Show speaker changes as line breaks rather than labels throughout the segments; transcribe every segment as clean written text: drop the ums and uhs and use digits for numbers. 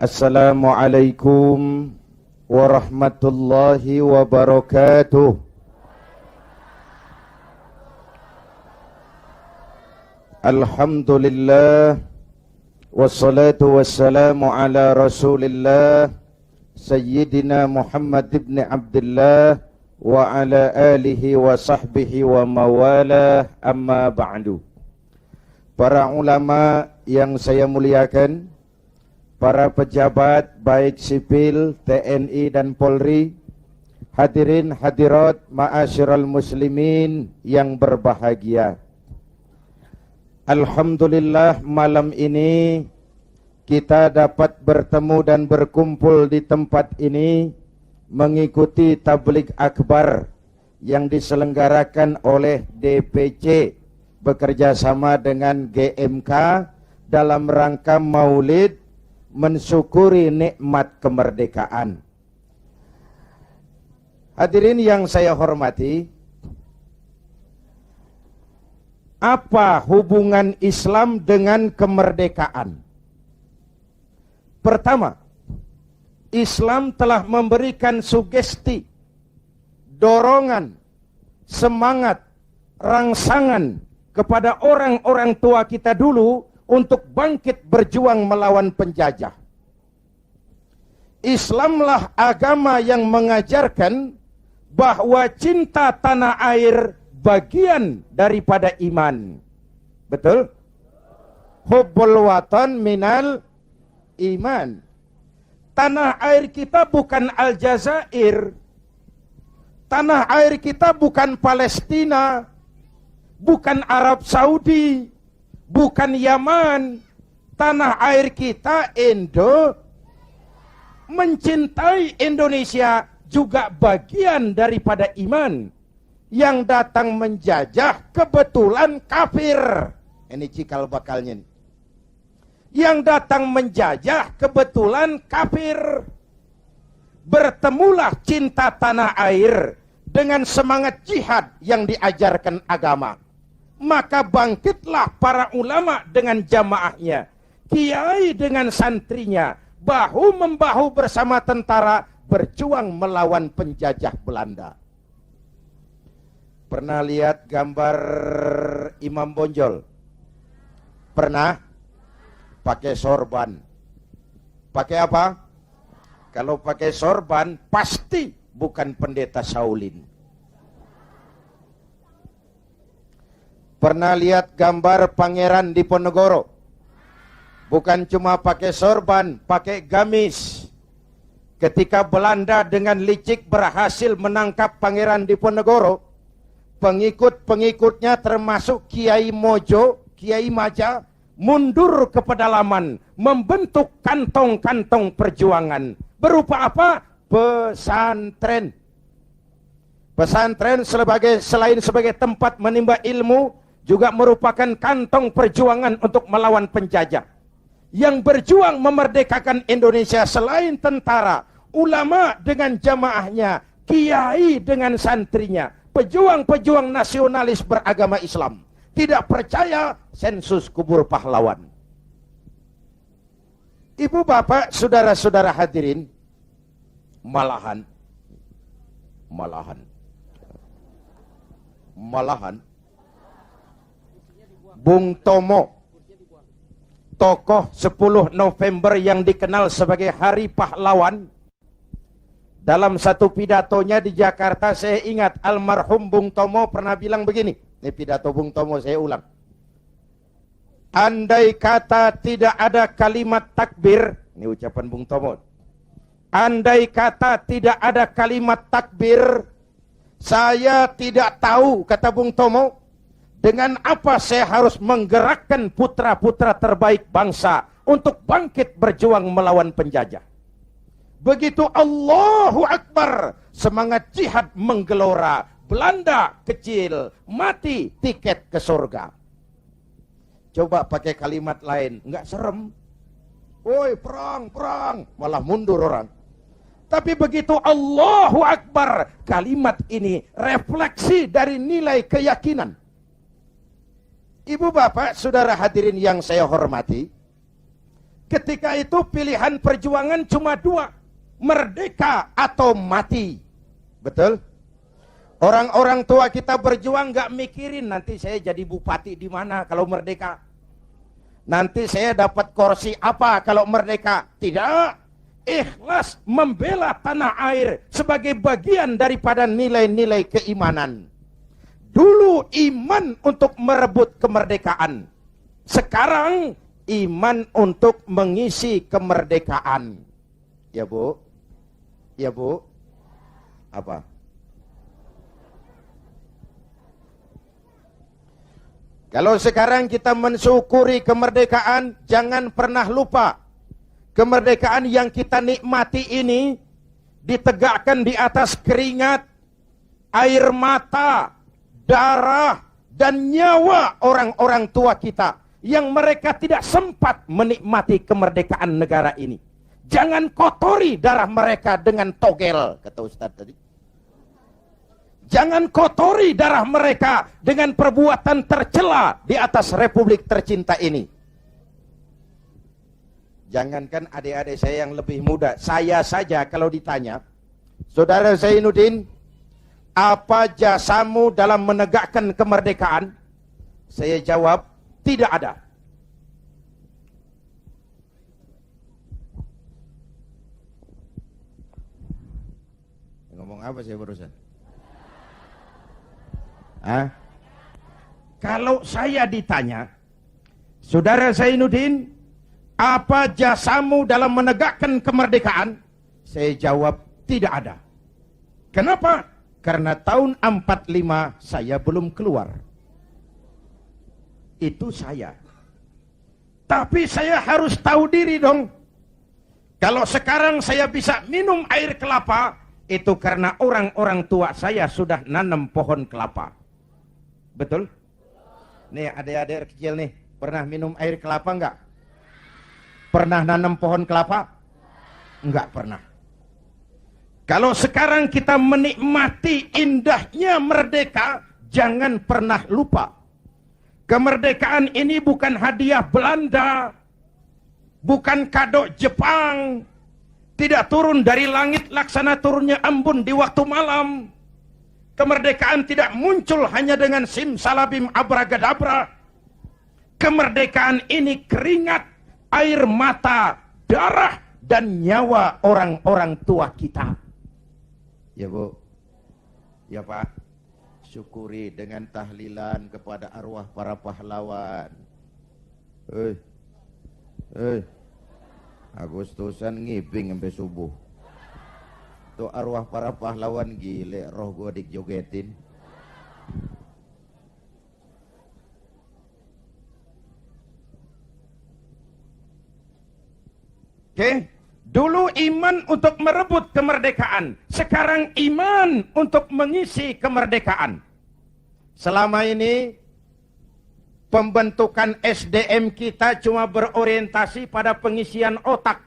Assalamualaikum warahmatullahi wabarakatuh. Alhamdulillah wassalatu wassalamu ala Rasulillah Sayyidina Muhammad ibn Abdullah wa ala alihi wa sahbihi wa mawalah, amma ba'du. Para ulama yang saya muliakan, para pejabat baik sipil, TNI dan Polri, hadirin hadirat ma'asyiral muslimin yang berbahagia. Alhamdulillah malam ini kita dapat bertemu dan berkumpul di tempat ini mengikuti tabligh akbar yang diselenggarakan oleh DPC bekerjasama dengan GMK dalam rangka Maulid mensyukuri nikmat kemerdekaan. Hadirin yang saya hormati, apa hubungan Islam dengan kemerdekaan? Pertama, Islam telah memberikan sugesti, dorongan, semangat, rangsangan kepada orang-orang tua kita dulu untuk bangkit berjuang melawan penjajah. Islamlah agama yang mengajarkan bahwa cinta tanah air bagian daripada iman. Betul? Hubbul watan minal iman. Tanah air kita bukan Aljazair. Tanah air kita bukan Palestina, bukan Arab Saudi, bukan Yaman. Tanah air kita mencintai Indonesia juga bagian daripada iman. Yang datang menjajah kebetulan kafir. Ini cikal bakalnya nih. Yang datang menjajah kebetulan kafir. Bertemulah cinta tanah air dengan semangat jihad yang diajarkan agama. Maka bangkitlah para ulama dengan jamaahnya, kiai dengan santrinya, bahu-membahu bersama tentara berjuang melawan penjajah Belanda. Pernah lihat gambar Imam Bonjol? Pernah? Pakai sorban. Pakai apa? Kalau pakai sorban pasti bukan pendeta Shaolin. Pernah lihat gambar Pangeran Diponegoro? Bukan cuma pakai sorban, pakai gamis. Ketika Belanda dengan licik berhasil menangkap Pangeran Diponegoro, pengikut-pengikutnya termasuk Kiai Mojo, Kiai Maja, mundur ke pedalaman, membentuk kantong-kantong perjuangan. Berupa apa? Pesantren. Pesantren selain sebagai tempat menimba ilmu, juga merupakan kantong perjuangan untuk melawan penjajah. Yang berjuang memerdekakan Indonesia selain tentara, ulama dengan jamaahnya, kiai dengan santrinya, pejuang-pejuang nasionalis beragama Islam. Tidak percaya sensus kubur pahlawan. Ibu bapak, saudara-saudara hadirin, malahan Bung Tomo, tokoh 10 November yang dikenal sebagai Hari Pahlawan, dalam satu pidatonya di Jakarta, saya ingat almarhum Bung Tomo pernah bilang begini. Ini pidato Bung Tomo, saya ulang. Andai kata tidak ada kalimat takbir, ini ucapan Bung Tomo. Andai kata tidak ada kalimat takbir, saya tidak tahu, kata Bung Tomo, dengan apa saya harus menggerakkan putra-putra terbaik bangsa untuk bangkit berjuang melawan penjajah. Begitu Allahu Akbar, semangat jihad menggelora. Belanda kecil, mati tiket ke surga. Coba pakai kalimat lain, enggak serem. Woi, perang, malah mundur orang. Tapi begitu Allahu Akbar, kalimat ini refleksi dari nilai keyakinan. Ibu bapak, saudara hadirin yang saya hormati, Ketika itu pilihan perjuangan cuma dua, merdeka atau mati. Betul? Orang-orang tua kita berjuang gak mikirin nanti saya jadi bupati di mana kalau merdeka. Nanti saya dapat kursi apa kalau merdeka. Tidak. Ikhlas membela tanah air sebagai bagian daripada nilai-nilai keimanan. Dulu iman untuk merebut kemerdekaan. Sekarang iman untuk mengisi kemerdekaan. Ya Bu? Ya Bu? Apa? Kalau sekarang kita mensyukuri kemerdekaan, jangan pernah lupa. Kemerdekaan yang kita nikmati ini ditegakkan di atas keringat, air mata, darah, dan nyawa orang-orang tua kita. Yang mereka tidak sempat menikmati kemerdekaan negara ini. Jangan kotori darah mereka dengan togel, kata Ustaz tadi. Jangan kotori darah mereka dengan perbuatan tercela di atas republik tercinta ini. Jangankan adik-adik saya yang lebih muda, saya saja kalau ditanya, Saudara Zainuddin, apa jasamu dalam menegakkan kemerdekaan? Saya jawab, tidak ada. Ngomong apa saya barusan? Kalau saya ditanya, Saudara Zainuddin, apa jasamu dalam menegakkan kemerdekaan? Saya jawab, tidak ada. Kenapa? Karena tahun 45 saya belum keluar. Itu saya. Tapi saya harus tahu diri dong. Kalau sekarang saya bisa minum air kelapa, itu karena orang-orang tua saya sudah nanam pohon kelapa. Betul? Nih adik-adik kecil nih, pernah minum air kelapa enggak? Pernah nanam pohon kelapa? Enggak pernah. Kalau sekarang kita menikmati indahnya merdeka, jangan pernah lupa. Kemerdekaan ini bukan hadiah Belanda, bukan kado Jepang, tidak turun dari langit laksana turunnya embun di waktu malam. Kemerdekaan tidak muncul hanya dengan simsalabim abragadabra. Kemerdekaan ini keringat, air mata, darah, dan nyawa orang-orang tua kita. Ya Bu, ya Pak. Syukuri dengan tahlilan kepada arwah para pahlawan. Agustusan ngibing sampai subuh. Tuh arwah para pahlawan gile, roh gua dijogetin. Oke, dulu iman untuk merebut kemerdekaan, sekarang iman untuk mengisi kemerdekaan. Selama ini pembentukan SDM kita cuma berorientasi pada pengisian otak,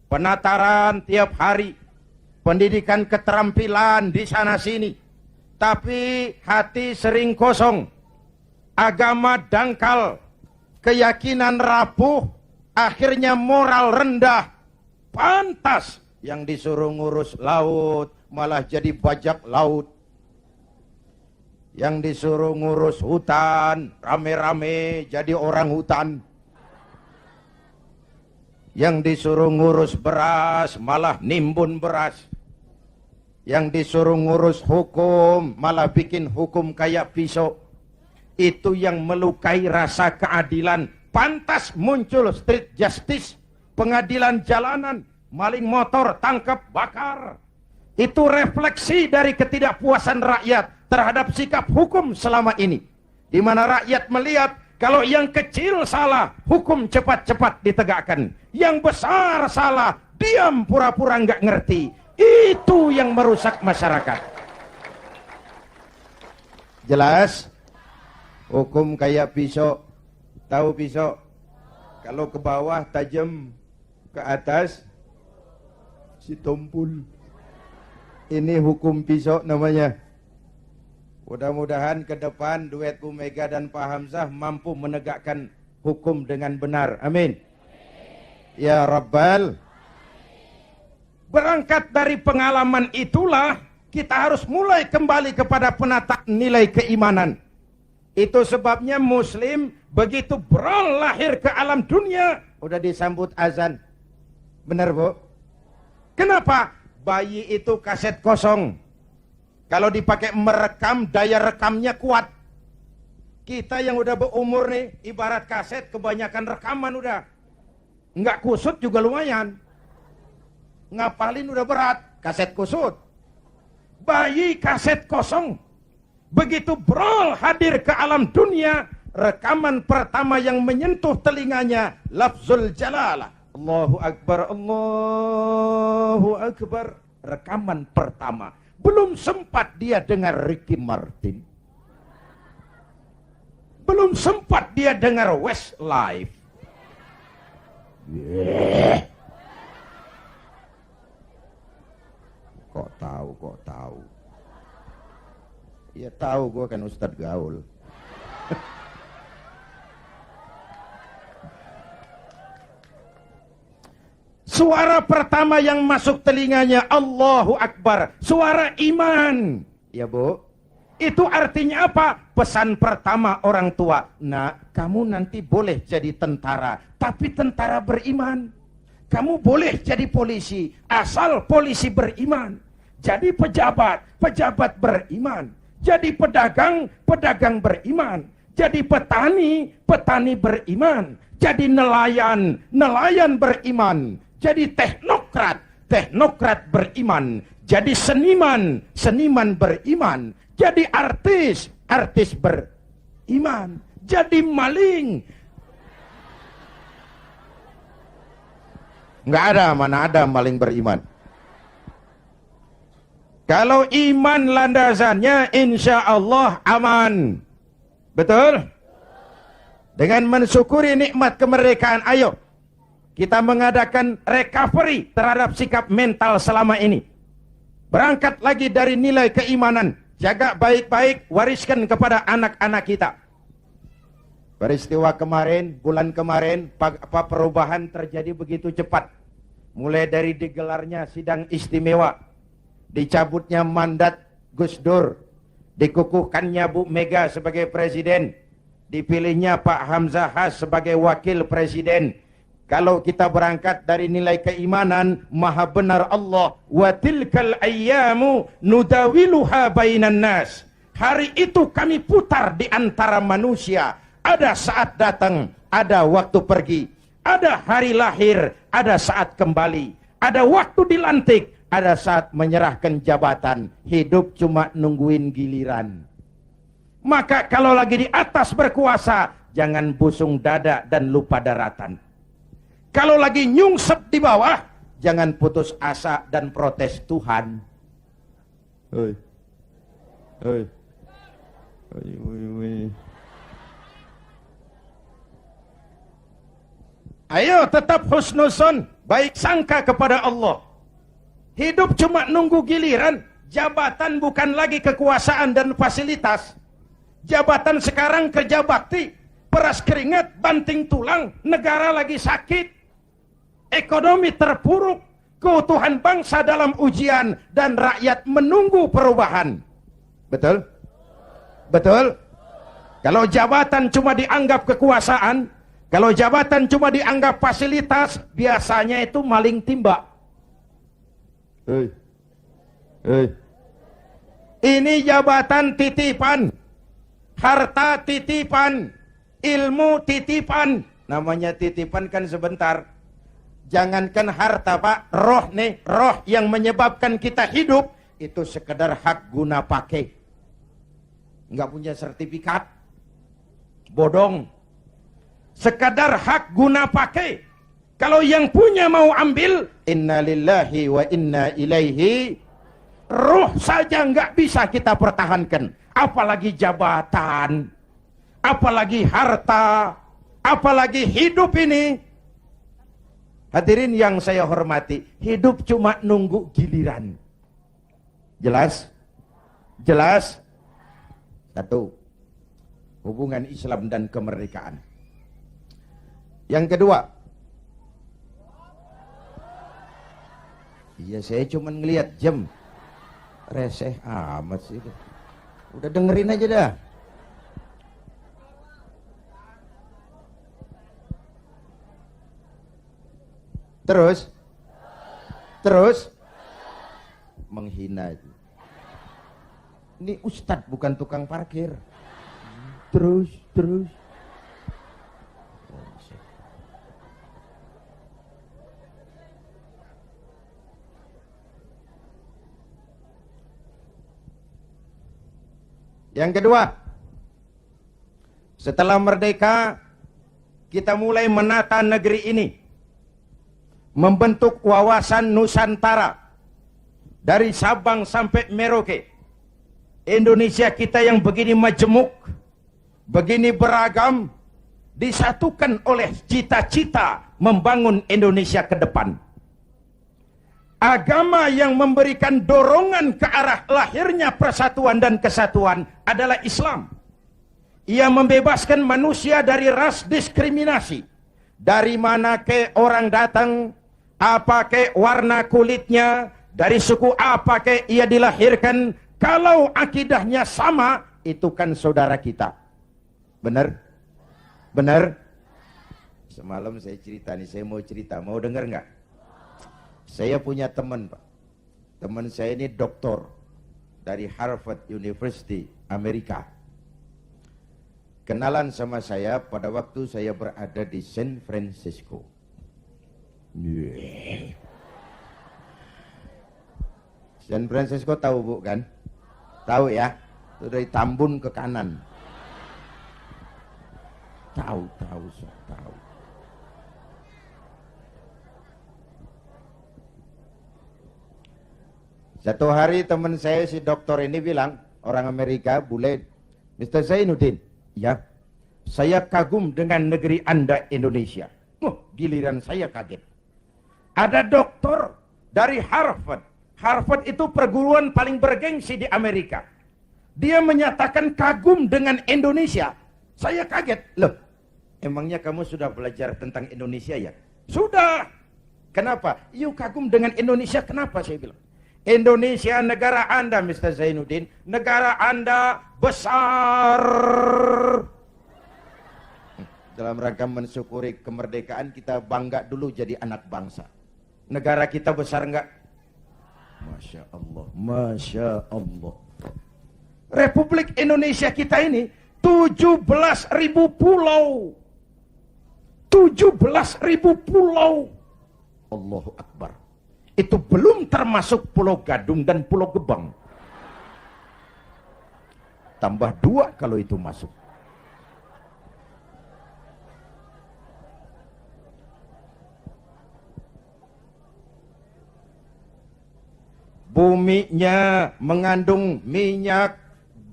penataran tiap hari, pendidikan keterampilan di sana sini, tapi hati sering kosong, agama dangkal, keyakinan rapuh, akhirnya moral rendah. Pantas yang disuruh ngurus laut malah jadi bajak laut. Yang disuruh ngurus hutan rame-rame jadi orang hutan. Yang disuruh ngurus beras malah nimbun beras. Yang disuruh ngurus hukum malah bikin hukum kayak pisau. Itu yang melukai rasa keadilan. Pantas muncul street justice, pengadilan jalanan, maling motor tangkap bakar. Itu refleksi dari ketidakpuasan rakyat terhadap sikap hukum selama ini. Di mana rakyat melihat kalau yang kecil salah, hukum cepat-cepat ditegakkan. Yang besar salah, diam pura-pura nggak ngerti. Itu yang merusak masyarakat. Jelas? Hukum kayak pisau. Tahu pisau? Kalau ke bawah tajam, ke atas si tumpul. Ini hukum pisau namanya. Mudah-mudahan ke depan duet Bu Mega dan Pak Hamzah mampu menegakkan hukum dengan benar. Amin. Ya Rabbal. Berangkat dari pengalaman itulah kita harus mulai kembali kepada penataan nilai keimanan. Itu sebabnya Muslim begitu lahir ke alam dunia udah disambut azan. Benar Bu? Kenapa? Bayi itu kaset kosong. Kalau dipakai merekam, daya rekamnya kuat. Kita yang udah berumur nih, ibarat kaset, kebanyakan rekaman udah. Nggak kusut juga lumayan. Ngapalin udah berat, kaset kusut. Bayi kaset kosong. Begitu hadir ke alam dunia, rekaman pertama yang menyentuh telinganya, lafzul jalalah. Allahu Akbar, Allahu Akbar. Rekaman pertama. Belum sempat dia dengar Ricky Martin. Belum sempat dia dengar Westlife. Yeah. Kok tahu? Ya tahu, gue kan Ustadz Gaul. Suara pertama yang masuk telinganya Allahu Akbar, suara iman. Ya Bu, itu artinya apa? Pesan pertama orang tua. Nak, kamu nanti boleh jadi tentara, tapi tentara beriman. Kamu boleh jadi polisi, asal polisi beriman. Jadi pejabat, pejabat beriman. Jadi pedagang, pedagang beriman. Jadi petani, petani beriman. Jadi nelayan, nelayan beriman. Jadi teknokrat, teknokrat beriman. Jadi seniman, seniman beriman. Jadi artis, artis beriman. Jadi maling. Nggak ada, mana ada maling beriman. Kalau iman landasannya insya Allah aman. Betul? Dengan mensyukuri nikmat kemerdekaan, ayo kita mengadakan recovery terhadap sikap mental selama ini. Berangkat lagi dari nilai keimanan. Jaga baik-baik, wariskan kepada anak-anak kita. Peristiwa kemarin, bulan kemarin, perubahan terjadi begitu cepat. Mulai dari digelarnya sidang istimewa, dicabutnya mandat Gus Dur, dikukuhkannya Bu Mega sebagai presiden, dipilihnya Pak Hamzah Has sebagai wakil presiden. Kalau kita berangkat dari nilai keimanan, maha benar Allah, wa tilkal ayyamu nudawiluha bainan nas. Hari itu kami putar di antara manusia. Ada saat datang, ada waktu pergi. Ada hari lahir, ada saat kembali. Ada waktu dilantik, ada saat menyerahkan jabatan. Hidup cuma nungguin giliran. Maka kalau lagi di atas berkuasa, jangan busung dada dan lupa daratan. Kalau lagi nyungsep di bawah, jangan putus asa dan protes Tuhan. Hei. Hei. Hei. Ayo tetap husnuzon, baik sangka kepada Allah. Hidup cuma nunggu giliran. Jabatan bukan lagi kekuasaan dan fasilitas. Jabatan sekarang kerja bakti, peras keringat, banting tulang, negara lagi sakit, ekonomi terpuruk, keutuhan bangsa dalam ujian, dan rakyat menunggu perubahan. Betul? Betul? Kalau jabatan cuma dianggap kekuasaan, kalau jabatan cuma dianggap fasilitas, biasanya itu maling timba. Hei. Hei. Ini jabatan titipan, harta titipan, ilmu titipan. Namanya titipan kan sebentar. Jangankan harta Pak, roh nih, roh yang menyebabkan kita hidup, itu sekedar hak guna pakai. Nggak punya sertifikat, bodong. Sekadar hak guna pakai. Kalau yang punya mau ambil, inna lillahi wa inna ilaihi. Ruh saja nggak bisa kita pertahankan, apalagi jabatan, apalagi harta, apalagi hidup ini. Hadirin yang saya hormati, hidup cuma nunggu giliran. Jelas? Jelas? Satu, hubungan Islam dan kemerdekaan. Yang kedua, Iya, saya cuma ngelihat jam. Reseh amat sih. Udah dengerin aja dah. Terus menghina itu. Ini ustadz bukan tukang parkir. Terus. Yang kedua, setelah merdeka, kita mulai menata negeri ini, membentuk wawasan Nusantara dari Sabang sampai Merauke. Indonesia kita yang begini majemuk, begini beragam, disatukan oleh cita-cita membangun Indonesia ke depan. Agama yang memberikan dorongan ke arah lahirnya persatuan dan kesatuan adalah Islam. Ia membebaskan manusia dari ras diskriminasi. Dari mana ke orang datang, apa ke warna kulitnya, dari suku apa ke ia dilahirkan, kalau akidahnya sama, itu kan saudara kita. Benar? Benar? Semalam saya cerita nih, saya mau cerita, mau dengar nggak? Saya punya teman, Pak. Teman saya ini doktor dari Harvard University, Amerika. Kenalan sama saya pada waktu saya berada di San Francisco. San Francisco tahu Bu kan? Tahu ya? Itu dari Tambun ke kanan. Tahu. Satu hari teman saya si dokter ini bilang, orang Amerika, bule, Mr. Zainuddin, ya, saya kagum dengan negeri Anda Indonesia. Giliran saya kaget. Ada dokter dari Harvard. Harvard itu perguruan paling bergengsi di Amerika. Dia menyatakan kagum dengan Indonesia. Saya kaget. Loh, emangnya kamu sudah belajar tentang Indonesia ya? Sudah. Kenapa? Yuk kagum dengan Indonesia, kenapa saya bilang? Indonesia negara Anda, Mr. Zainuddin. Negara Anda besar. Dalam rangka mensyukuri kemerdekaan, kita bangga dulu jadi anak bangsa. Negara kita besar enggak? Masya Allah, Masya Allah. Republik Indonesia kita ini 17.000 pulau. 17.000 pulau. Allahu Akbar. Itu belum termasuk Pulau Gadung dan Pulau Gebang. Tambah 2 kalau itu masuk. Buminya mengandung minyak,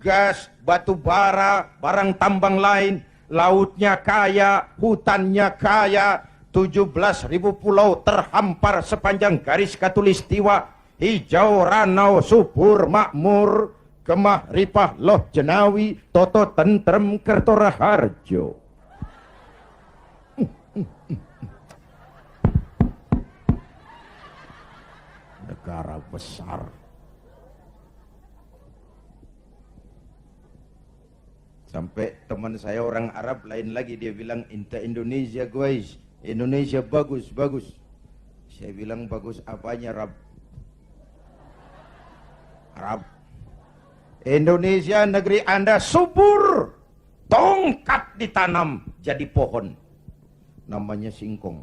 gas, batu bara, barang tambang lain. Lautnya kaya, hutannya kaya. 17.000 pulau terhampar sepanjang garis khatulistiwa. Hijau, ranau, subur, makmur, kemah, ripah, loh, jenawi, toto, tentrem, kertora, harjo. Negara besar. Sampai teman saya orang Arab lain lagi, dia bilang, "Inta Indonesia guys, Indonesia bagus, bagus." Saya bilang, bagus apanya, Rab? Arab. Indonesia negeri Anda subur. Tongkat ditanam jadi pohon. Namanya singkong.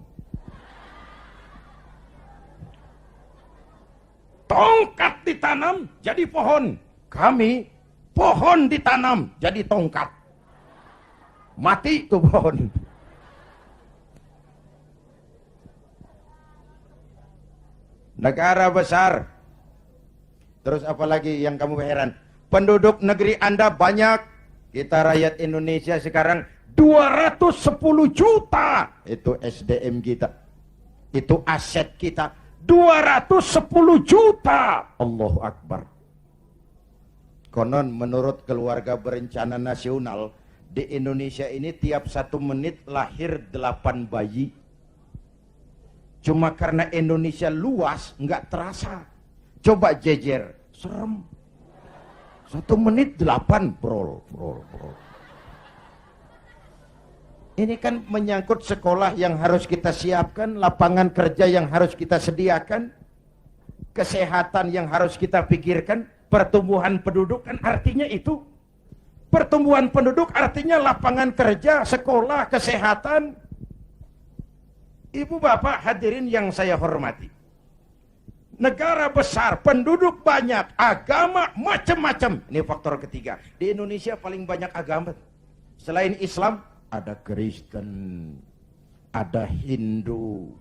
Tongkat ditanam jadi pohon. Kami pohon ditanam jadi tongkat. Mati tuh pohon. Negara besar. Terus apalagi yang kamu heran? Penduduk negeri Anda banyak. Kita rakyat Indonesia sekarang 210 juta. Itu SDM kita. Itu aset kita. 210 juta. Allahu Akbar. Konon menurut keluarga berencana nasional, di Indonesia ini tiap 1 menit lahir 8 bayi. Cuma karena Indonesia luas, nggak terasa. Coba jejer, serem. 1 menit 8, brol. Ini kan menyangkut sekolah yang harus kita siapkan, lapangan kerja yang harus kita sediakan, kesehatan yang harus kita pikirkan, pertumbuhan penduduk kan artinya itu. Pertumbuhan penduduk artinya lapangan kerja, sekolah, kesehatan. Ibu bapak hadirin yang saya hormati. Negara besar, penduduk banyak, agama macam-macam. Ini faktor ketiga. Di Indonesia paling banyak agama. Selain Islam, ada Kristen, ada Hindu,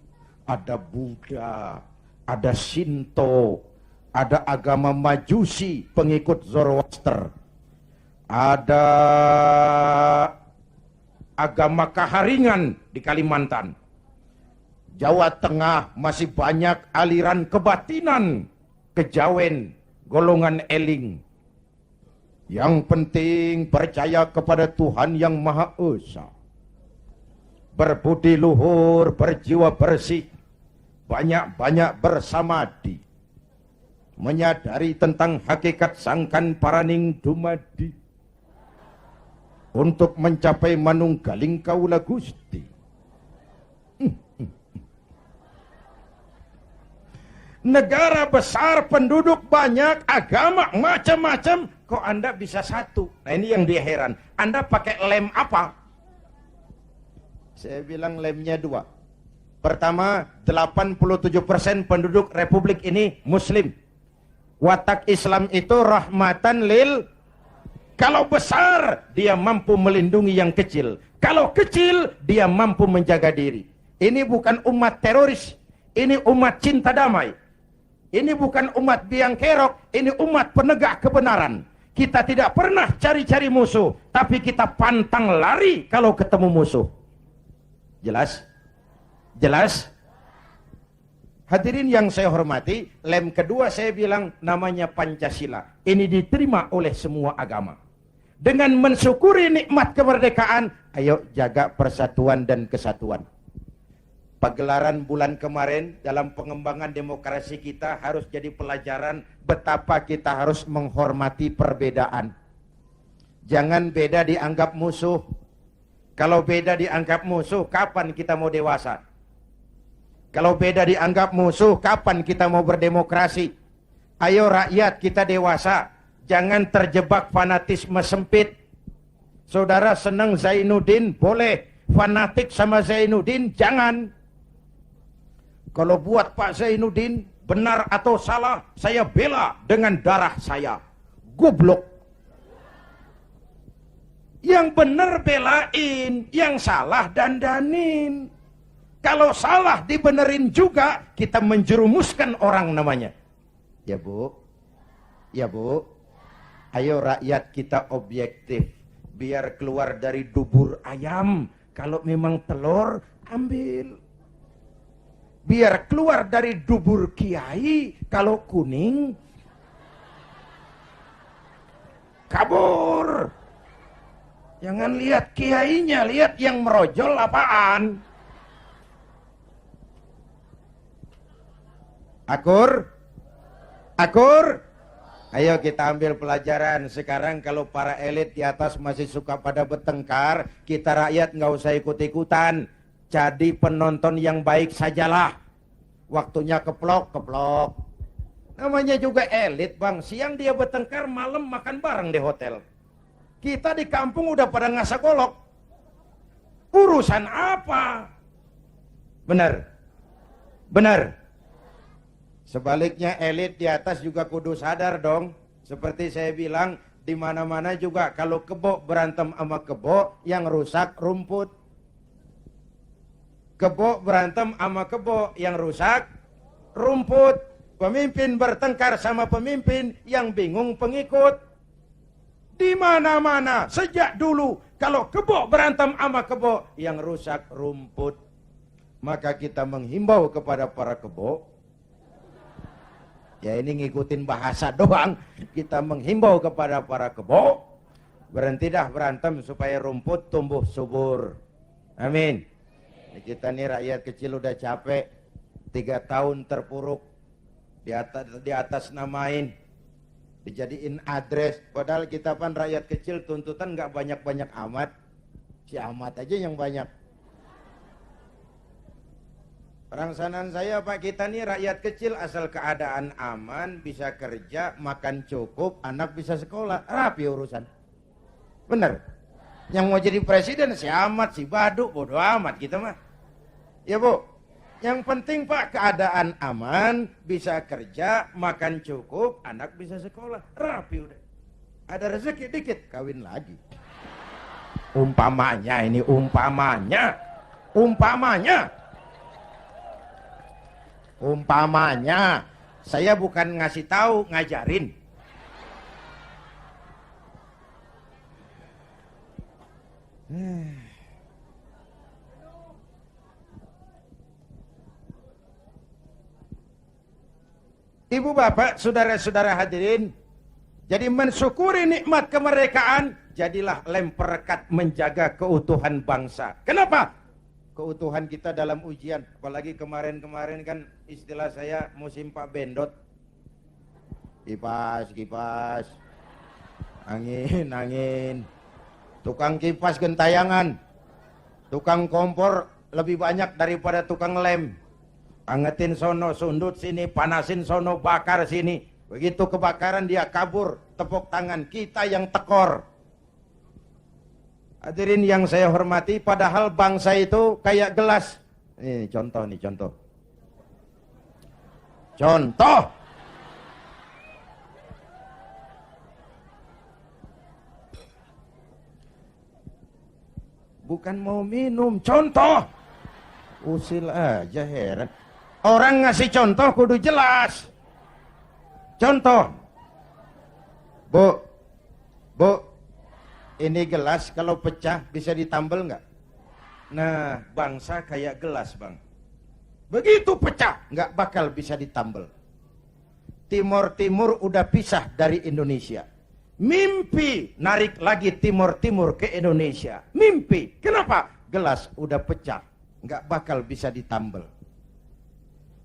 ada Buddha, ada Shinto, ada agama Majusi, pengikut Zoroaster, ada agama Kaharingan di Kalimantan. Jawa Tengah masih banyak aliran kebatinan, kejawen, golongan eling. Yang penting percaya kepada Tuhan yang Maha Esa. Berbudi luhur, berjiwa bersih, banyak-banyak bersamadi. Menyadari tentang hakikat sangkan paraning dumadi. Untuk mencapai manunggaling kaula Gusti. Negara besar, penduduk banyak, agama macam-macam, kok Anda bisa satu? Nah ini yang dia heran. Anda pakai lem apa? Saya bilang lemnya 2. Pertama, 87% penduduk Republik ini Muslim. Watak Islam itu rahmatan lil. Kalau besar, dia mampu melindungi yang kecil. Kalau kecil, dia mampu menjaga diri. Ini bukan umat teroris. Ini umat cinta damai. Ini bukan umat biang kerok, ini umat penegak kebenaran. Kita tidak pernah cari-cari musuh, tapi kita pantang lari kalau ketemu musuh. Jelas? Jelas? Hadirin yang saya hormati, lem kedua saya bilang namanya Pancasila. Ini diterima oleh semua agama. Dengan mensyukuri nikmat kemerdekaan, ayo jaga persatuan dan kesatuan. Pagelaran bulan kemarin dalam pengembangan demokrasi kita harus jadi pelajaran betapa kita harus menghormati perbedaan. Jangan beda dianggap musuh. Kalau beda dianggap musuh, kapan kita mau dewasa? Kalau beda dianggap musuh, kapan kita mau berdemokrasi? Ayo rakyat kita dewasa. Jangan terjebak fanatisme sempit. Saudara senang Zainuddin, boleh. Fanatik sama Zainuddin, jangan. Kalau buat Pak Zainuddin, benar atau salah, saya bela dengan darah saya. Goblok. Yang benar belain, yang salah dandanin. Kalau salah dibenerin juga, kita menjerumuskan orang namanya. Ya Bu? Ya Bu? Ayo rakyat kita objektif. Biar keluar dari dubur ayam. Kalau memang telur, ambil. Biar keluar dari dubur kiai, kalau kuning, kabur. Jangan lihat kiainya, lihat yang merojol apaan. Akur? Akur? Ayo kita ambil pelajaran. Sekarang kalau para elit di atas masih suka pada bertengkar, kita rakyat nggak usah ikut-ikutan. Jadi penonton yang baik sajalah. Waktunya keplok. Namanya juga elit bang. Siang dia bertengkar, malam makan bareng di hotel. Kita di kampung udah pada ngasak golok. Urusan apa? Benar? Benar? Sebaliknya elit di atas juga kudu sadar dong. Seperti saya bilang, di mana-mana juga kalau kebo berantem sama kebo, yang rusak rumput. Kebo berantem sama kebo, yang rusak rumput. Pemimpin bertengkar sama pemimpin, yang bingung pengikut. Di mana-mana sejak dulu kalau kebo berantem sama kebo, yang rusak rumput. Maka kita menghimbau kepada para kebo. Ya ini ngikutin bahasa doang. Kita menghimbau kepada para kebo, berhenti dah berantem supaya rumput tumbuh subur. Amin. Kita nih rakyat kecil udah capek. 3 tahun terpuruk, di atas namain, dijadiin address. Padahal kita kan rakyat kecil, tuntutan nggak banyak-banyak amat. Si amat aja yang banyak. Perangsanan saya Pak, kita nih rakyat kecil, asal keadaan aman, bisa kerja, makan cukup, anak bisa sekolah, rapi urusan. Bener? Yang mau jadi presiden si amat, si baduk, bodoh amat kita mah. Ya Bu, yang penting Pak keadaan aman, bisa kerja, makan cukup, anak bisa sekolah, rapi udah. Ada rezeki dikit, kawin lagi. Umpamanya ini, umpamanya. Saya bukan ngasih tahu, ngajarin. Ibu bapak, saudara-saudara hadirin, jadi mensyukuri nikmat kemerdekaan, jadilah lem perekat menjaga keutuhan bangsa. Kenapa? Keutuhan kita dalam ujian. Apalagi kemarin-kemarin kan istilah saya musim Pak Bendot. Kipas, angin. Tukang kipas gentayangan, tukang kompor lebih banyak daripada tukang lem. Angetin sono, sundut sini, panasin sono, bakar sini. Begitu kebakaran dia kabur, tepuk tangan, kita yang tekor. Hadirin yang saya hormati, padahal bangsa itu kayak gelas. Ini contoh. Bukan mau minum, contoh. Usil aja, heran. Orang ngasih contoh kudu jelas. Contoh. Bu, ini gelas kalau pecah bisa ditambal nggak? Nah, bangsa kayak gelas Bang. Begitu pecah, nggak bakal bisa ditambal. Timur udah pisah dari Indonesia. Mimpi narik lagi Timur ke Indonesia. Mimpi. Kenapa? Gelas udah pecah, nggak bakal bisa ditambal.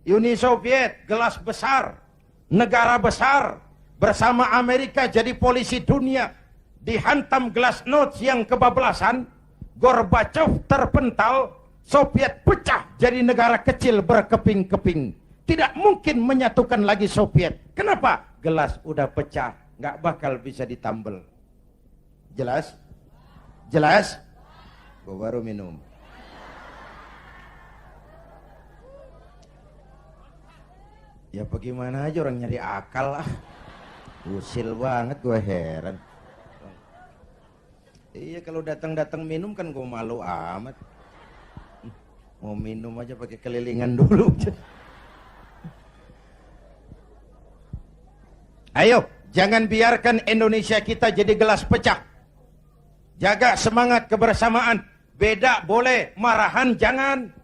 Uni Soviet, gelas besar, negara besar, bersama Amerika jadi polisi dunia, dihantam glasnost yang kebablasan, Gorbachev terpental, Soviet pecah jadi negara kecil berkeping-keping. Tidak mungkin menyatukan lagi Soviet. Kenapa? Gelas udah pecah, nggak bakal bisa ditambal. Jelas? Gua baru minum. Ya bagaimana aja orang nyari akal lah. Usil banget, gue heran. Iya kalau datang minum kan gue malu amat. Mau minum aja pakai kelilingan dulu. Ayo, jangan biarkan Indonesia kita jadi gelas pecah. Jaga semangat kebersamaan. Beda boleh, marahan jangan.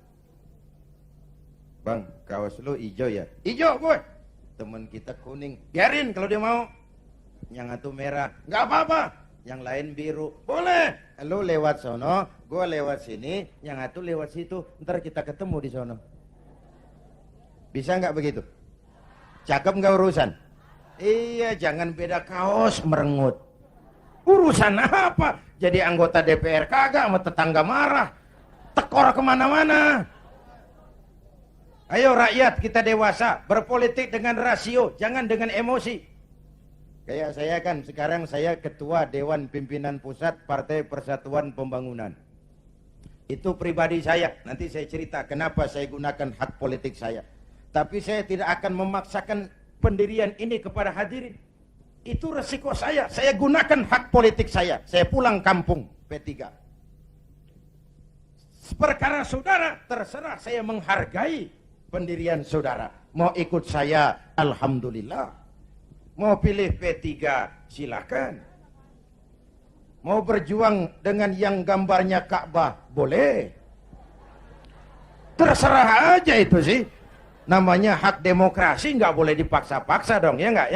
Bang, kaos lu hijau ya? Hijau gue. Temen kita kuning. Biarin kalau dia mau. Yang satu merah. Nggak apa-apa. Yang lain biru. Boleh. Lu lewat sono, gue lewat sini, yang satu lewat situ. Ntar kita ketemu di sono. Bisa nggak begitu? Cakep nggak urusan? Iya, jangan beda kaos merengut. Urusan apa? Jadi anggota DPR kagak, sama tetangga marah. Tekor kemana-mana. Ayo rakyat, kita dewasa, berpolitik dengan rasio, jangan dengan emosi. Kayak saya kan, sekarang saya ketua Dewan Pimpinan Pusat Partai Persatuan Pembangunan. Itu pribadi saya, nanti saya cerita kenapa saya gunakan hak politik saya. Tapi saya tidak akan memaksakan pendirian ini kepada hadirin. Itu resiko saya gunakan hak politik saya pulang kampung P3. Perkara saudara, terserah, saya menghargai pendirian saudara. Mau ikut saya, alhamdulillah. Mau pilih P3, silakan. Mau berjuang dengan yang gambarnya Ka'bah, boleh. Terserah aja itu sih. Namanya hak demokrasi, nggak boleh dipaksa-paksa dong, ya nggak.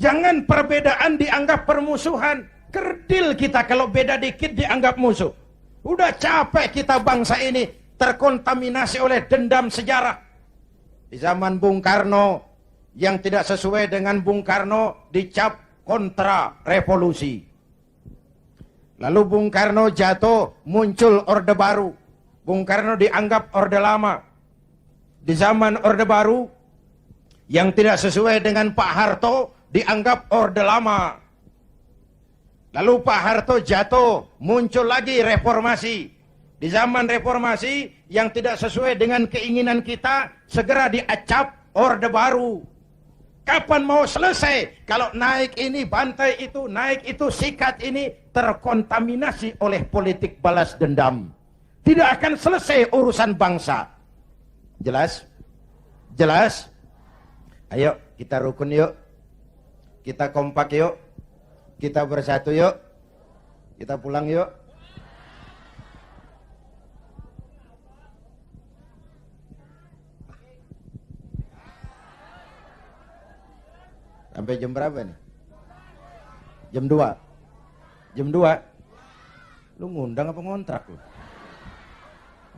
Jangan perbedaan dianggap permusuhan. Kerdil kita kalau beda dikit dianggap musuh. Udah capek kita bangsa ini terkontaminasi oleh dendam sejarah. Di zaman Bung Karno, yang tidak sesuai dengan Bung Karno dicap kontra revolusi. Lalu Bung Karno jatuh, muncul Orde Baru. Bung Karno dianggap Orde Lama. Di zaman Orde Baru, yang tidak sesuai dengan Pak Harto dianggap Orde Lama. Lalu Pak Harto jatuh, muncul lagi reformasi. Di zaman reformasi, yang tidak sesuai dengan keinginan kita, segera diacap Orde Baru. Kapan mau selesai? Kalau naik ini, bantai itu, naik itu, sikat ini, terkontaminasi oleh politik balas dendam. Tidak akan selesai urusan bangsa. Jelas? Jelas? Ayo, kita rukun yuk. Kita kompak yuk. Kita bersatu yuk. Kita pulang yuk. Sampai jam berapa nih? Jam 2. Jam 2. Lu ngundang apa ngontrak lu?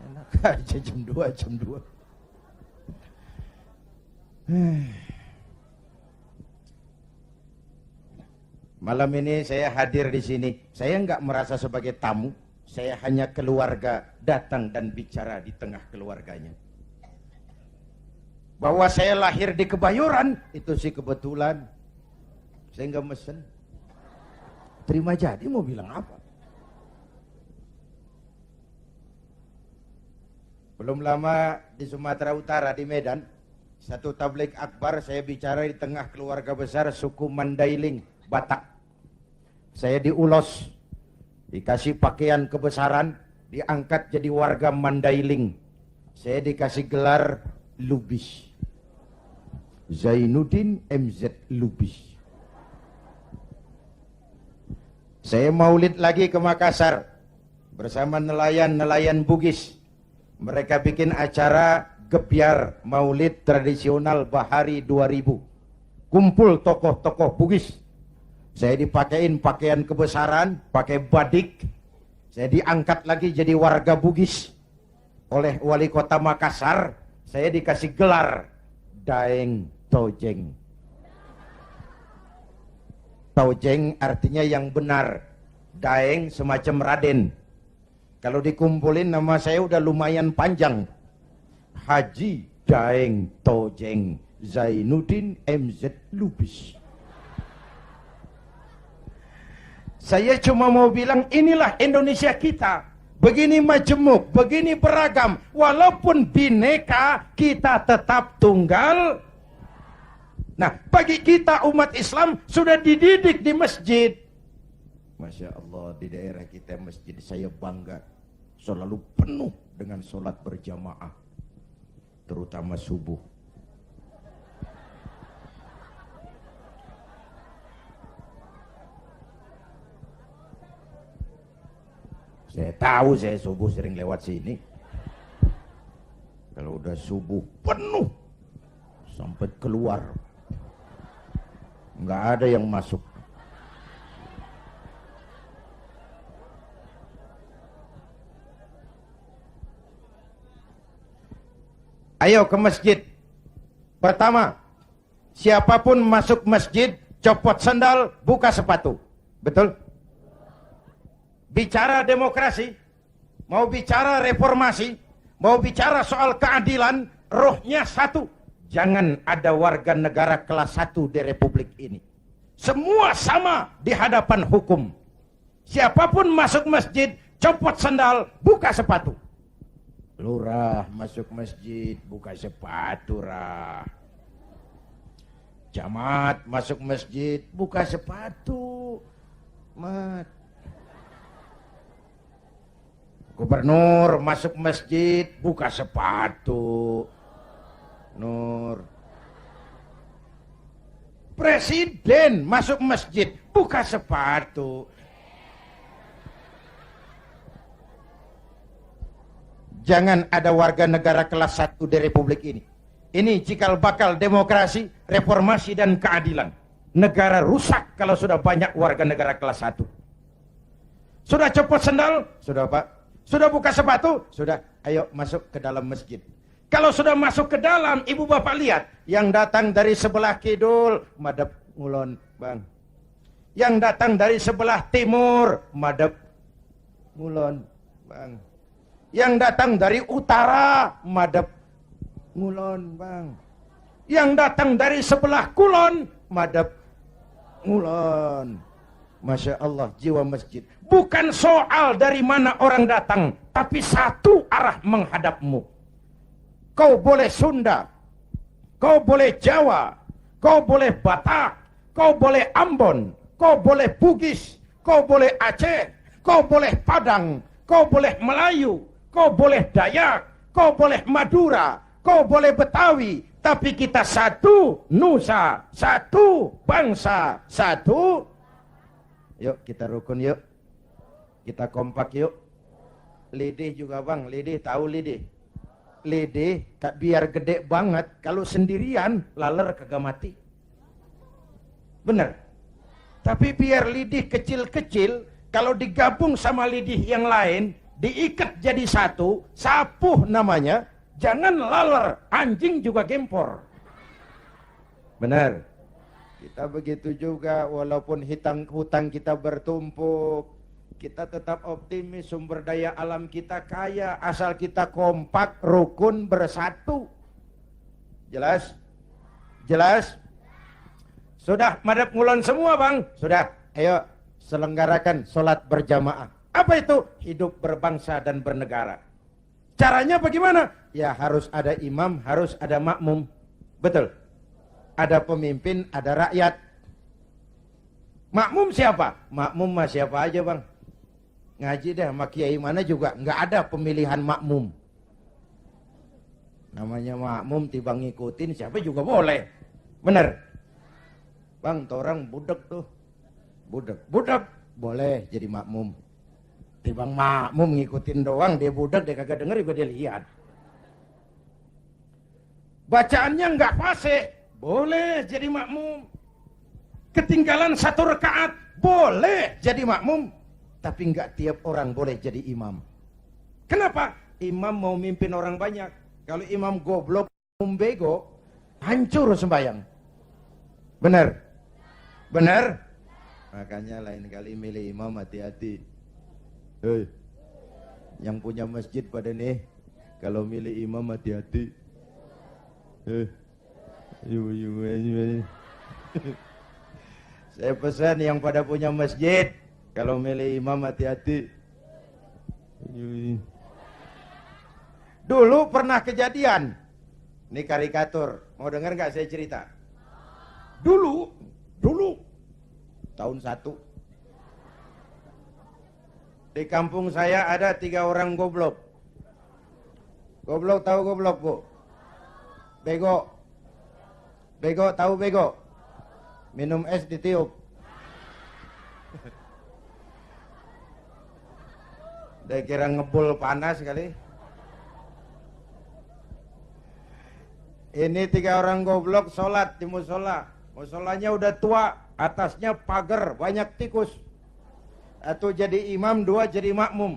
Enak aja jam 2, jam 2. Malam ini saya hadir di sini. Saya nggak merasa sebagai tamu. Saya hanya keluarga datang dan bicara di tengah keluarganya. Bahwa saya lahir di Kebayoran, itu sih kebetulan. Saya nggak mesen. Terima jadi mau bilang apa? Belum lama di Sumatera Utara, di Medan, satu tabligh akbar saya bicara di tengah keluarga besar suku Mandailing, Batak. Saya diulos, dikasih pakaian kebesaran, diangkat jadi warga Mandailing. Saya dikasih gelar Lubis. Zainuddin MZ Lubis. Saya maulid lagi ke Makassar bersama nelayan-nelayan Bugis. Mereka bikin acara gebyar maulid tradisional Bahari 2000. Kumpul tokoh-tokoh Bugis. Saya dipakein pakaian kebesaran, pakai badik. Saya diangkat lagi jadi warga Bugis oleh wali kota Makassar. Saya dikasih gelar Daeng Tojeng. Tojeng artinya yang benar. Daeng semacam Raden. Kalau dikumpulin nama saya udah lumayan panjang. Haji Daeng Tojeng Zainuddin MZ Lubis. Saya cuma mau bilang inilah Indonesia kita. Begini majemuk, begini beragam. Walaupun bineka, kita tetap tunggal. Nah, bagi kita umat Islam sudah dididik di masjid. Masya Allah, di daerah kita masjid saya bangga. Selalu penuh dengan sholat berjamaah. Terutama subuh. Saya tahu saya subuh sering lewat sini. Kalau udah subuh penuh sampai keluar. Nggak ada yang masuk. Ayo ke masjid. Pertama, siapapun masuk masjid, copot sandal, buka sepatu. Betul? Bicara demokrasi, mau bicara reformasi, mau bicara soal keadilan, rohnya satu. Jangan ada warga negara kelas 1 di Republik ini. Semua sama di hadapan hukum. Siapapun masuk masjid, copot sandal, buka sepatu. Lurah masuk masjid, buka sepatu, rah. Camat masuk masjid, buka sepatu. Mat. Gubernur masuk masjid, buka sepatu. Nur. Presiden masuk masjid, buka sepatu. Jangan ada warga negara kelas 1 di Republik ini. Ini cikal bakal demokrasi, reformasi dan keadilan. Negara rusak kalau sudah banyak warga negara kelas 1. Sudah copot sendal? Sudah Pak. Sudah buka sepatu? Sudah. Ayo masuk ke dalam masjid. Kalau sudah masuk ke dalam, ibu bapak lihat. Yang datang dari sebelah kidul, madep ngulon bang. Yang datang dari sebelah timur, madep ngulon bang. Yang datang dari utara, madep ngulon bang. Yang datang dari sebelah kulon, madep ngulon. Masya Allah, jiwa masjid. Bukan soal dari mana orang datang, tapi satu arah menghadapmu. Kau boleh Sunda, kau boleh Jawa, kau boleh Batak, kau boleh Ambon, kau boleh Bugis, kau boleh Aceh, kau boleh Padang, kau boleh Melayu, kau boleh Dayak, kau boleh Madura, kau boleh Betawi, tapi kita satu nusa, satu bangsa, satu. Yuk kita rukun yuk. Kita kompak yuk. Lidih juga bang, lidih tahu lidih. Lidih tak biar gede banget, kalau sendirian laler kagak mati. Bener. Tapi biar lidih kecil-kecil, kalau digabung sama lidih yang lain, diikat jadi satu, sapuh namanya, jangan laler, anjing juga gempor. Benar. Kita begitu juga, walaupun hutang kita bertumpuk, kita tetap optimis, sumber daya alam kita kaya, asal kita kompak, rukun, bersatu. Jelas? Jelas? Sudah madep ngulon semua bang? Sudah, ayo selenggarakan sholat berjamaah. Apa itu? Hidup berbangsa dan bernegara. Caranya bagaimana? Ya harus ada imam, harus ada makmum. Betul? Ada pemimpin, ada rakyat. Makmum siapa? Makmum mah siapa aja bang. Ngaji deh sama kiai mana juga nggak ada pemilihan makmum. Namanya makmum tiba ngikutin siapa juga boleh. Bener? Bang, orang budek tuh. Budek boleh jadi makmum. Tibang makmum ngikutin doang, dia budek, dia kagak denger juga dia lihat. Bacaannya nggak fasih, boleh jadi makmum. Ketinggalan satu rakaat, boleh jadi makmum. Tapi nggak tiap orang boleh jadi imam. Kenapa? Imam mau mimpin orang banyak. Kalau imam goblok, bego, hancur sembahyang. Benar? Benar? Makanya lain kali milih imam hati-hati. Hei, yang punya masjid pada nih, kalau milih imam hati-hati. Saya pesan yang pada punya masjid, kalau milih imam hati-hati. Dulu pernah kejadian. Ini karikatur. Mau dengar nggak saya cerita? Dulu tahun 1. Di kampung saya ada 3 orang goblok. Goblok tahu goblok, Bu? Bego. Bego tahu bego? Minum es ditiup. Dia kira ngebul panas kali. Ini 3 orang goblok sholat di musola. Musolanya udah tua, atasnya pagar, banyak tikus. Satu jadi imam, 2 jadi makmum.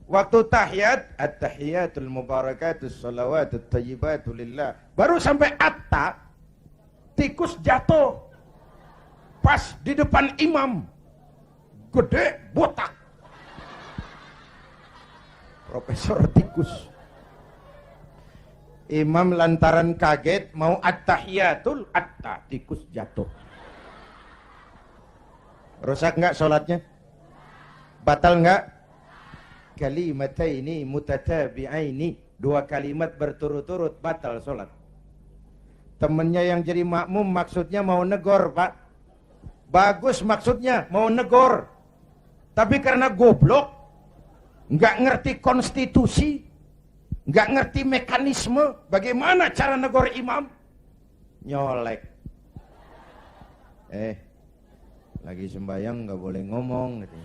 Waktu tahiyat, at-tahiyatul mubarakatus salawatut tayyibatu lillah. Baru sampai atta, tikus jatuh. Pas di depan imam. Gede, botak. Profesor tikus. Imam lantaran kaget mau at-tahiyatul, tikus jatuh. Rusak enggak sholatnya? Batal enggak? Kalimataini mutatabi'aini, 2 kalimat berturut-turut batal sholat. Temennya yang jadi makmum maksudnya mau negor, Pak. Bagus maksudnya mau negor. Tapi karena goblok, enggak ngerti konstitusi, nggak ngerti mekanisme bagaimana cara negor imam, nyolek. Lagi sembahyang nggak boleh ngomong gitu.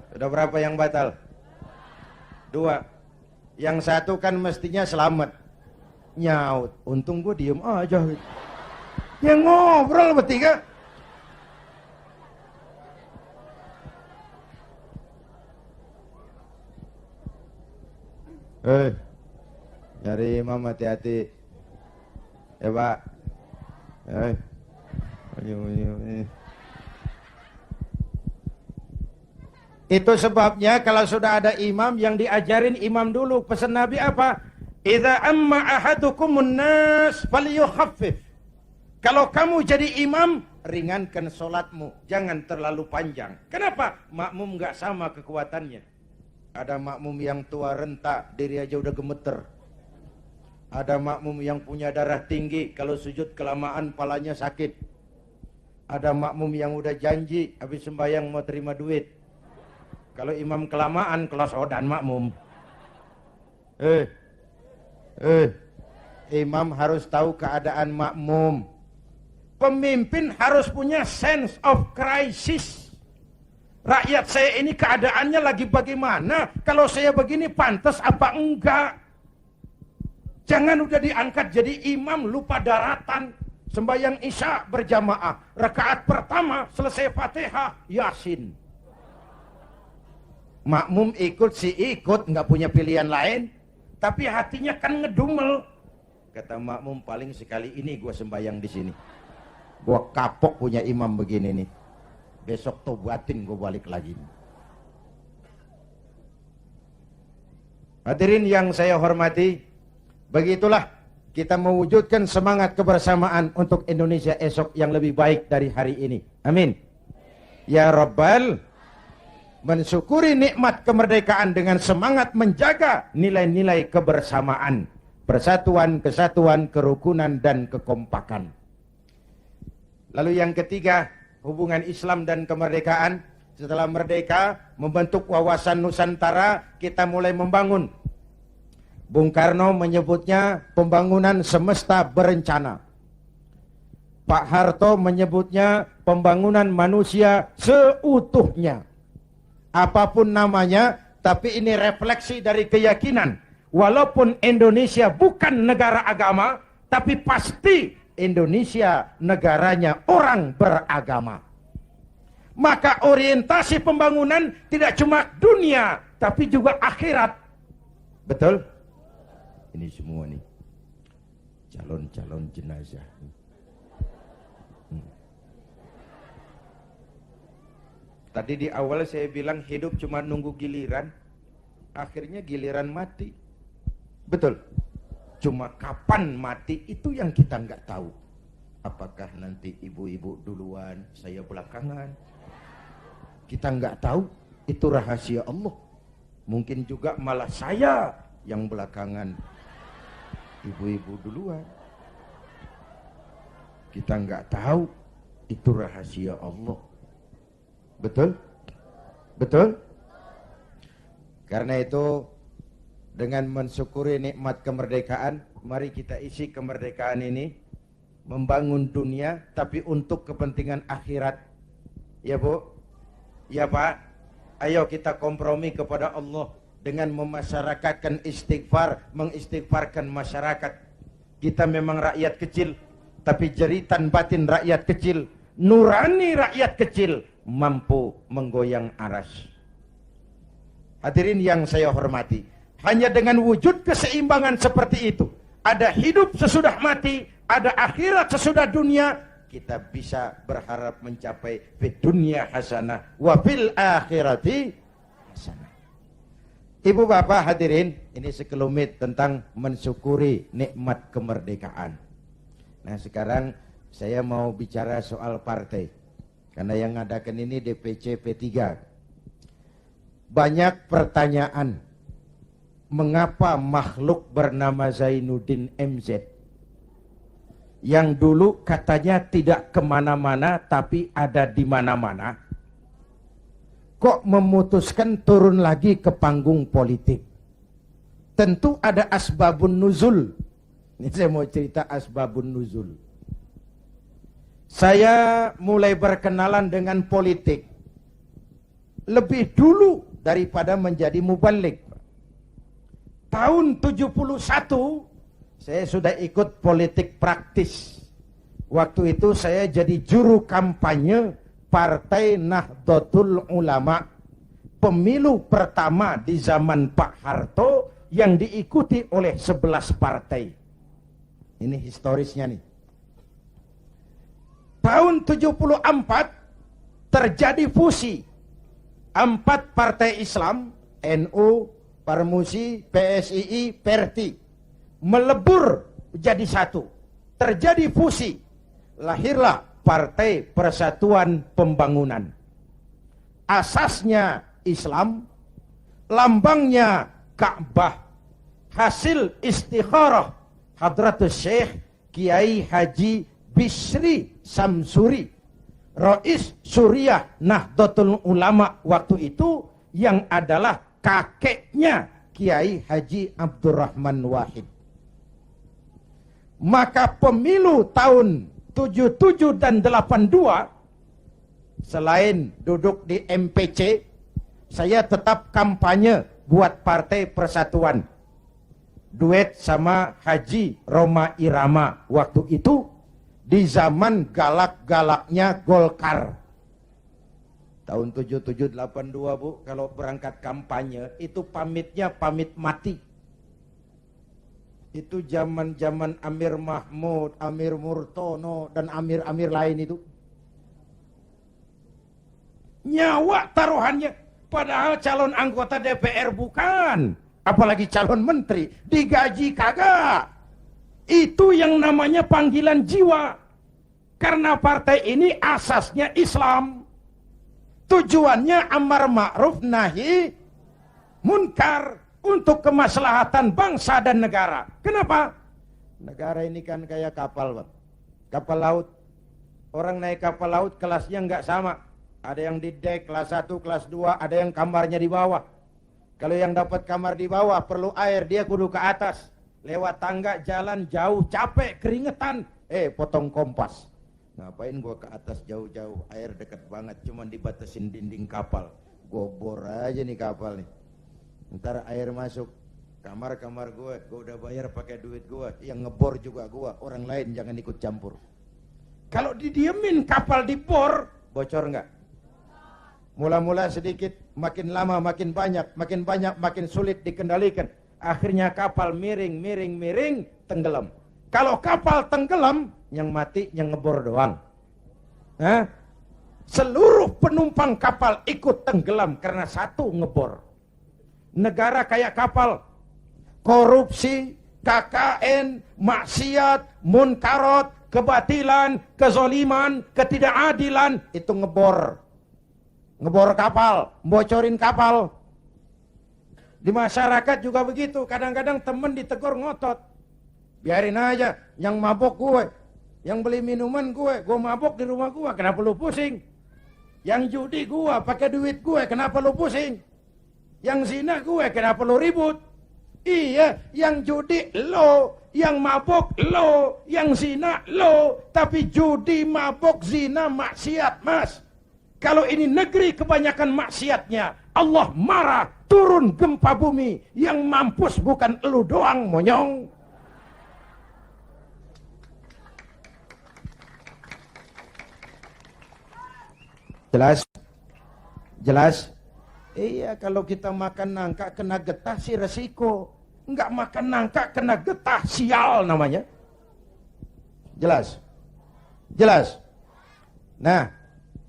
Sudah berapa yang batal? 2. Yang satu kan mestinya selamat, nyaut. Untung gue diem aja gitu. Ya ngobrol bertiga. Nyari imam hati-hati. Ya Pak. Itu sebabnya kalau sudah ada imam yang diajarin imam dulu. Pesan Nabi apa? Idza amma ahadukumun nas falyukhaffif. Kalau kamu jadi imam, ringankan solatmu, jangan terlalu panjang. Kenapa? Makmum nggak sama kekuatannya. Ada makmum yang tua renta, diri aja udah gemeter. Ada makmum yang punya darah tinggi, kalau sujud kelamaan palanya sakit. Ada makmum yang udah janji, habis sembahyang mau terima duit. Kalau imam kelamaan, kelas odan makmum. Imam harus tahu keadaan makmum. Pemimpin harus punya sense of crisis. Rakyat saya ini keadaannya lagi bagaimana? Kalau saya begini pantas apa enggak? Jangan udah diangkat jadi imam lupa daratan. Sembahyang Isya berjamaah. Rakaat pertama selesai Fatihah, Yasin. Makmum ikut si ikut, nggak punya pilihan lain. Tapi hatinya kan ngedumel. Kata makmum, paling sekali ini gua sembahyang di sini. Gua kapok punya imam begini nih. Besok tobatin gua balik lagi. Hadirin yang saya hormati, begitulah kita mewujudkan semangat kebersamaan untuk Indonesia esok yang lebih baik dari hari ini. Amin. Ya Rabbal, mensyukuri nikmat kemerdekaan dengan semangat menjaga nilai-nilai kebersamaan, persatuan, kesatuan, kerukunan, dan kekompakan. Lalu yang ketiga, hubungan Islam dan kemerdekaan. Setelah merdeka, membentuk wawasan Nusantara, kita mulai membangun. Bung Karno menyebutnya pembangunan semesta berencana. Pak Harto menyebutnya pembangunan manusia seutuhnya. Apapun namanya, tapi ini refleksi dari keyakinan. Walaupun Indonesia bukan negara agama, tapi pasti Indonesia negaranya orang beragama. Maka orientasi pembangunan tidak cuma dunia, tapi juga akhirat. Betul? Ini semua nih calon-calon jenazah. Tadi di awal saya bilang hidup cuma nunggu giliran, akhirnya giliran mati. Betul? Cuma kapan mati itu yang kita nggak tahu. Apakah nanti ibu-ibu duluan, saya belakangan? Kita nggak tahu, itu rahasia Allah. Mungkin juga malah saya yang belakangan, ibu-ibu duluan. Kita nggak tahu, itu rahasia Allah. Betul? Betul? Karena itu, dengan mensyukuri nikmat kemerdekaan, mari kita isi kemerdekaan ini membangun dunia, tapi untuk kepentingan akhirat. Ya Bu? Ya Pak? Ayo kita kompromi kepada Allah dengan memasyarakatkan istighfar, mengistighfarkan masyarakat. Kita memang rakyat kecil, tapi jeritan batin rakyat kecil, nurani rakyat kecil, mampu menggoyang aras. Hadirin yang saya hormati, hanya dengan wujud keseimbangan seperti itu, ada hidup sesudah mati, ada akhirat sesudah dunia, kita bisa berharap mencapai fid dunya hasanah wa fil akhirati hasanah. Ibu bapak hadirin, ini sekelumit tentang mensyukuri nikmat kemerdekaan. Nah sekarang saya mau bicara soal partai, karena yang ngadakan ini DPC P3. Banyak pertanyaan, mengapa makhluk bernama Zainuddin MZ yang dulu katanya tidak kemana-mana tapi ada di mana-mana, kok memutuskan turun lagi ke panggung politik? Tentu ada asbabun nuzul. Ini saya mau cerita asbabun nuzul. Saya mulai berkenalan dengan politik lebih dulu daripada menjadi mubalik. Tahun 71 saya sudah ikut politik praktis. Waktu itu saya jadi juru kampanye Partai Nahdlatul Ulama. Pemilu pertama di zaman Pak Harto yang diikuti oleh 11 partai. Ini historisnya nih. Tahun 74 terjadi fusi 4 partai Islam, NU, Parmusi, PSII, Perti, melebur jadi satu. Terjadi fusi. Lahirlah Partai Persatuan Pembangunan. Asasnya Islam, lambangnya Ka'bah, hasil istikharah Hadratus Syekh Kiai Haji Bisri Samsuri, Rais Suriah Nahdlatul Ulama waktu itu, yang adalah kakeknya Kiai Haji Abdurrahman Wahid. Maka pemilu tahun 77 dan 82, selain duduk di MPC, saya tetap kampanye buat Partai Persatuan. Duet sama Haji Roma Irama waktu itu, di zaman galak-galaknya Golkar. Tahun 77-82 Bu, kalau berangkat kampanye itu pamitnya pamit mati. Itu zaman-zaman Amir Mahmud, Amir Murtono, dan Amir-Amir lain itu. Nyawa taruhannya, padahal calon anggota DPR bukan, apalagi calon menteri, digaji kagak. Itu yang namanya panggilan jiwa. Karena partai ini asasnya Islam. Tujuannya amar ma'ruf nahi munkar, untuk kemaslahatan bangsa dan negara. Kenapa? Negara ini kan kayak kapal, Bang. Kapal laut. Orang naik kapal laut kelasnya nggak sama. Ada yang di dek kelas 1, kelas 2, ada yang kamarnya di bawah. Kalau yang dapat kamar di bawah perlu air, dia kudu ke atas. Lewat tangga, jalan jauh, capek, keringetan. Potong kompas. Ngapain gua ke atas jauh-jauh, air dekat banget, cuman dibatasin dinding kapal. Gua bor aja nih kapal nih. Ntar air masuk kamar-kamar gua udah bayar pakai duit gua, yang ngebor juga gua, orang lain jangan ikut campur. Kalau didiemin kapal dibor, bocor nggak? Mula-mula sedikit, makin lama makin banyak, makin sulit dikendalikan. Akhirnya kapal miring, tenggelam. Kalau kapal tenggelam, yang mati yang ngebor doang. Seluruh penumpang kapal ikut tenggelam karena satu ngebor. Negara kayak kapal, korupsi, KKN, maksiat, munkarot, kebatilan, kezoliman, ketidakadilan, itu ngebor. Ngebor kapal, bocorin kapal. Di masyarakat juga begitu, kadang-kadang temen ditegur ngotot. Biarin aja, yang mabok gue, yang beli minuman gue mabok di rumah gue, kenapa lu pusing? Yang judi gue, pakai duit gue, kenapa lu pusing? Yang zina gue, kenapa lu ribut? Iya, yang judi lo, yang mabok lo, yang zina lo, tapi judi, mabok, zina, maksiat, Mas. Kalau ini negeri kebanyakan maksiatnya, Allah marah, turun gempa bumi, yang mampus bukan elu doang, monyong. Jelas? Jelas? Iya, kalau kita makan nangka kena getah sih resiko. Enggak makan nangka kena getah, sial namanya. Jelas? Jelas? Nah,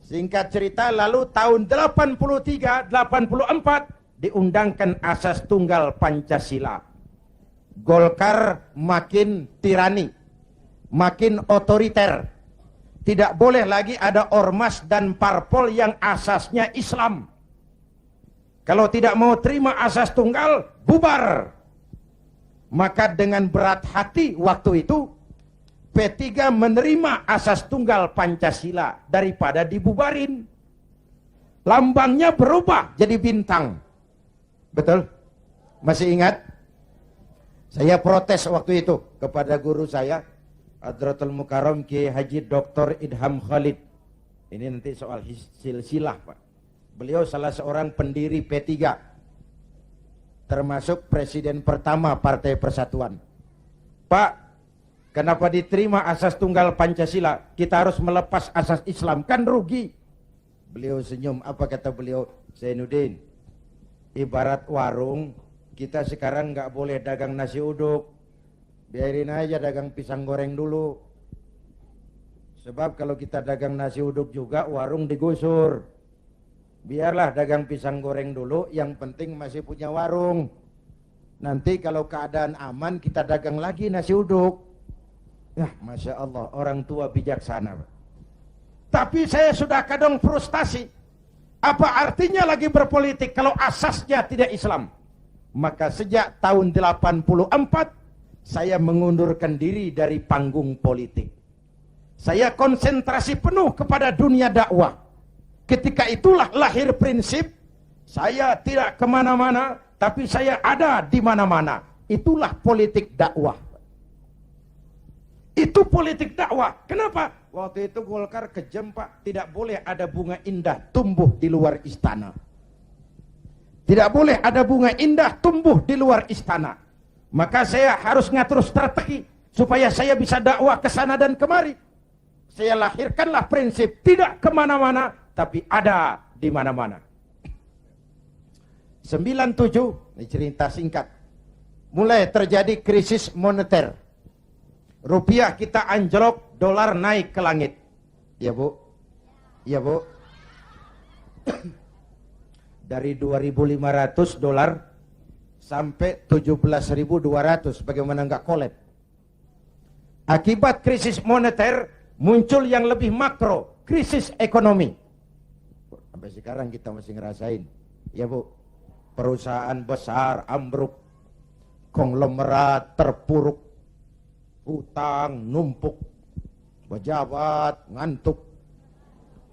singkat cerita, lalu tahun 83, 84 diundangkan asas tunggal Pancasila. Golkar makin tirani, makin otoriter. Tidak boleh lagi ada ormas dan parpol yang asasnya Islam. Kalau tidak mau terima asas tunggal, bubar. Maka dengan berat hati waktu itu, P3 menerima asas tunggal Pancasila daripada dibubarin. Lambangnya berubah jadi bintang. Betul? Masih ingat? Saya protes waktu itu kepada guru saya, Hadratul Mukarram Kiai Haji Dr. Idham Khalid. Ini nanti soal silsilah, Pak. Beliau salah seorang pendiri P3, termasuk presiden pertama Partai Persatuan. Pak, kenapa diterima asas tunggal Pancasila? Kita harus melepas asas Islam, kan rugi. Beliau senyum, apa kata beliau? Zainuddin, ibarat warung, Kita sekarang nggak boleh dagang nasi uduk. Biarin aja dagang pisang goreng dulu. Sebab kalau kita dagang nasi uduk juga warung digusur. Biarlah dagang pisang goreng dulu, yang penting masih punya warung. Nanti kalau keadaan aman kita dagang lagi nasi uduk. Ya, Masya Allah, orang tua bijaksana. Tapi saya sudah kadang frustasi. Apa artinya lagi berpolitik kalau asasnya tidak Islam? Maka sejak tahun 84 saya mengundurkan diri dari panggung politik. Saya konsentrasi penuh kepada dunia dakwah. Ketika itulah lahir prinsip, saya tidak kemana-mana, tapi saya ada di mana-mana. Itulah politik dakwah. Itu politik dakwah. Kenapa? Waktu itu Golkar kejam, Pak. Tidak boleh ada bunga indah tumbuh di luar istana. Tidak boleh ada bunga indah tumbuh di luar istana. Maka saya harus ngatur strategi supaya saya bisa dakwah ke sana dan kemari. Saya lahirkanlah prinsip tidak kemana-mana, tapi ada di mana-mana. 97, ini cerita singkat. Mulai terjadi krisis moneter. Rupiah kita anjlok, dolar naik ke langit. Ya Bu? Ya Bu? Dari 2.500 dolar sampai 17.200, bagaimana nggak kolab? Akibat krisis moneter muncul yang lebih makro, krisis ekonomi. Sampai sekarang kita masih ngerasain, ya Bu, perusahaan besar ambruk, konglomerat terpuruk, hutang numpuk, pejabat ngantuk,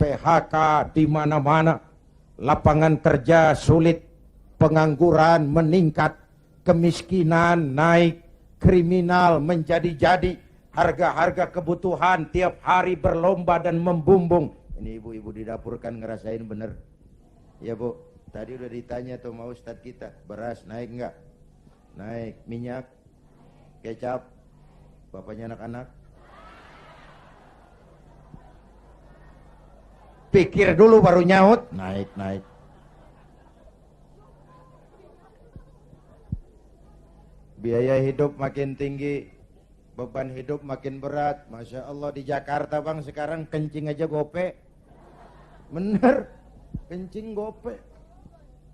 PHK di mana-mana, lapangan kerja sulit, pengangguran meningkat, kemiskinan naik, kriminal menjadi-jadi, harga-harga kebutuhan tiap hari berlomba dan membumbung. Ini ibu-ibu di dapur kan ngerasain bener. Ya Bu, tadi udah ditanya tuh sama Ustadz kita, beras naik enggak? Naik. Minyak, kecap, bapaknya anak-anak. Pikir dulu baru nyaut, naik. Biaya hidup makin tinggi, beban hidup makin berat. Masya Allah, di Jakarta Bang sekarang kencing aja gope. Bener, kencing gope.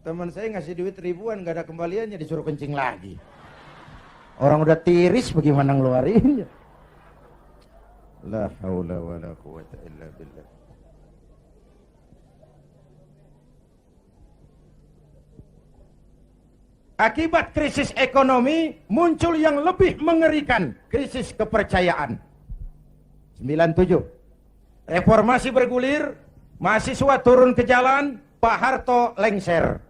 Teman saya ngasih duit ribuan, gak ada kembaliannya, disuruh kencing lagi. Orang udah tiris bagaimana ngeluarinnya? La haula wa la quwata illa billah. Akibat krisis ekonomi muncul yang lebih mengerikan, krisis kepercayaan. 97. Reformasi bergulir, mahasiswa turun ke jalan, Pak Harto lengser.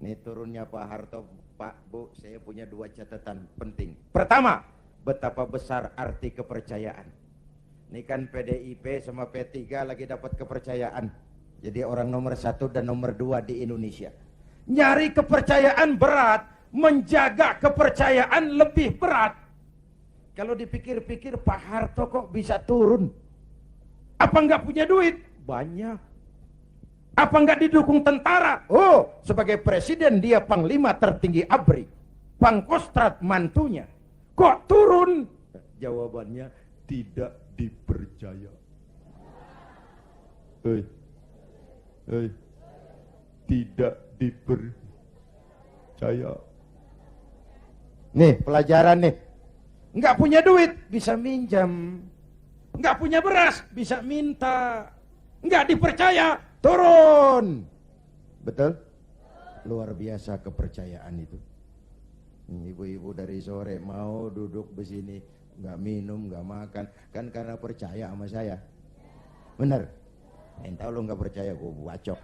Ini turunnya Pak Harto, Pak Bu, saya punya dua catatan penting. Pertama, betapa besar arti kepercayaan. Ini kan PDIP sama P3 lagi dapat kepercayaan. Jadi orang nomor 1 dan nomor 2 di Indonesia. Nyari kepercayaan berat, menjaga kepercayaan lebih berat. Kalau dipikir-pikir Pak Harto kok bisa turun? Apa nggak punya duit? Banyak. Apa nggak didukung tentara? Oh, sebagai presiden dia panglima tertinggi ABRI, Pangkostrat mantunya. Kok turun? Jawabannya tidak dipercaya. Tidak dipercaya. Nih pelajaran nih. Nggak punya duit bisa minjam, nggak punya beras bisa minta, nggak dipercaya turun. Betul? Luar biasa kepercayaan itu. Ibu-ibu dari sore mau duduk besini, nggak minum, nggak makan, kan karena percaya sama saya. Bener? Entah lu nggak percaya, gua bacok.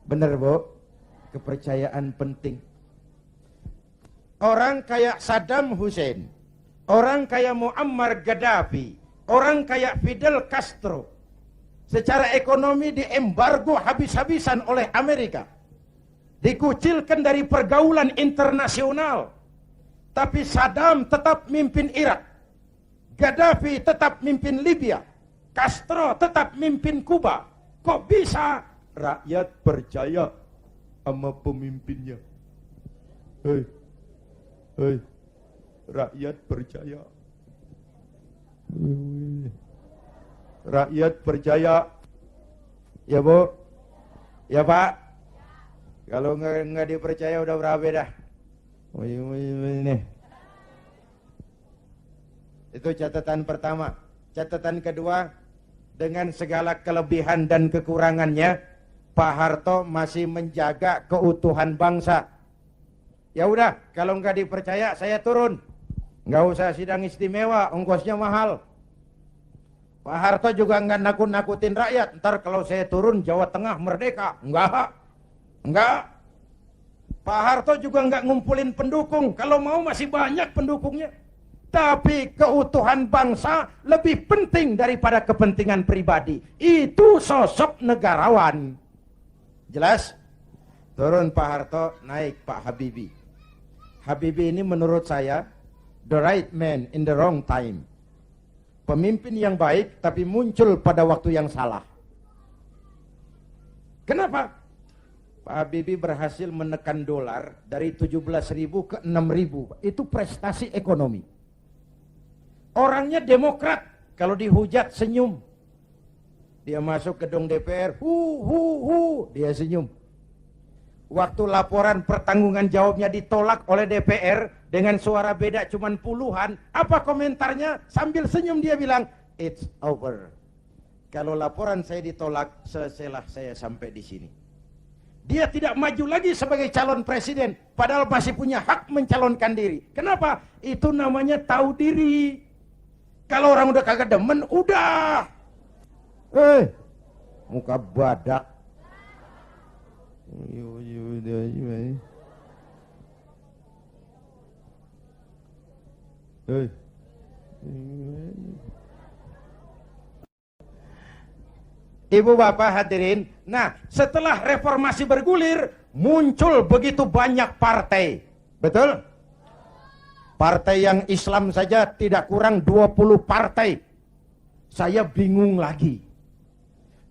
Bener Bu, kepercayaan penting. Orang kayak Saddam Hussein, orang kayak Muammar Gaddafi, orang kayak Fidel Castro, secara ekonomi diembargo habis-habisan oleh Amerika, dikucilkan dari pergaulan internasional. Tapi Saddam tetap mimpin Irak, Gaddafi tetap mimpin Libya, Castro tetap mimpin Kuba. Kok bisa? rakyat percaya sama pemimpinnya. Hei, hei, rakyat percaya. Rakyat percaya. Ya Bu? Ya Pak? Kalau nggak dipercaya udah berapa dah? Ini. Itu catatan pertama. Catatan kedua, dengan segala kelebihan dan kekurangannya, Pak Harto masih menjaga keutuhan bangsa. Ya udah, kalau nggak dipercaya saya turun. Nggak usah sidang istimewa, ongkosnya mahal. Pak Harto juga nggak nakut-nakutin rakyat. Ntar kalau saya turun Jawa Tengah merdeka. Enggak. Pak Harto juga nggak ngumpulin pendukung. Kalau mau masih banyak pendukungnya. Tapi keutuhan bangsa lebih penting daripada kepentingan pribadi. Itu sosok negarawan. Jelas? Turun Pak Harto, naik Pak Habibie. Habibie ini menurut saya the right man in the wrong time. Pemimpin yang baik tapi muncul pada waktu yang salah. Kenapa? Pak Habibie berhasil menekan dolar dari 17.000 ke 6.000. Itu prestasi ekonomi. Orangnya demokrat, kalau dihujat senyum. Dia masuk gedung DPR, dia senyum. Waktu laporan pertanggungan jawabnya ditolak oleh DPR dengan suara beda cuman puluhan, apa komentarnya? Sambil senyum dia bilang, it's over. Kalau laporan saya ditolak, selesailah saya sampai di sini. Dia tidak maju lagi sebagai calon presiden, padahal masih punya hak mencalonkan diri. Kenapa? Itu namanya tahu diri. Kalau orang udah kagak demen, udah. Muka badak. Ibu bapak hadirin. Nah, setelah reformasi bergulir, muncul begitu banyak partai. Betul? Partai yang Islam saja tidak kurang 20 partai. Saya bingung lagi.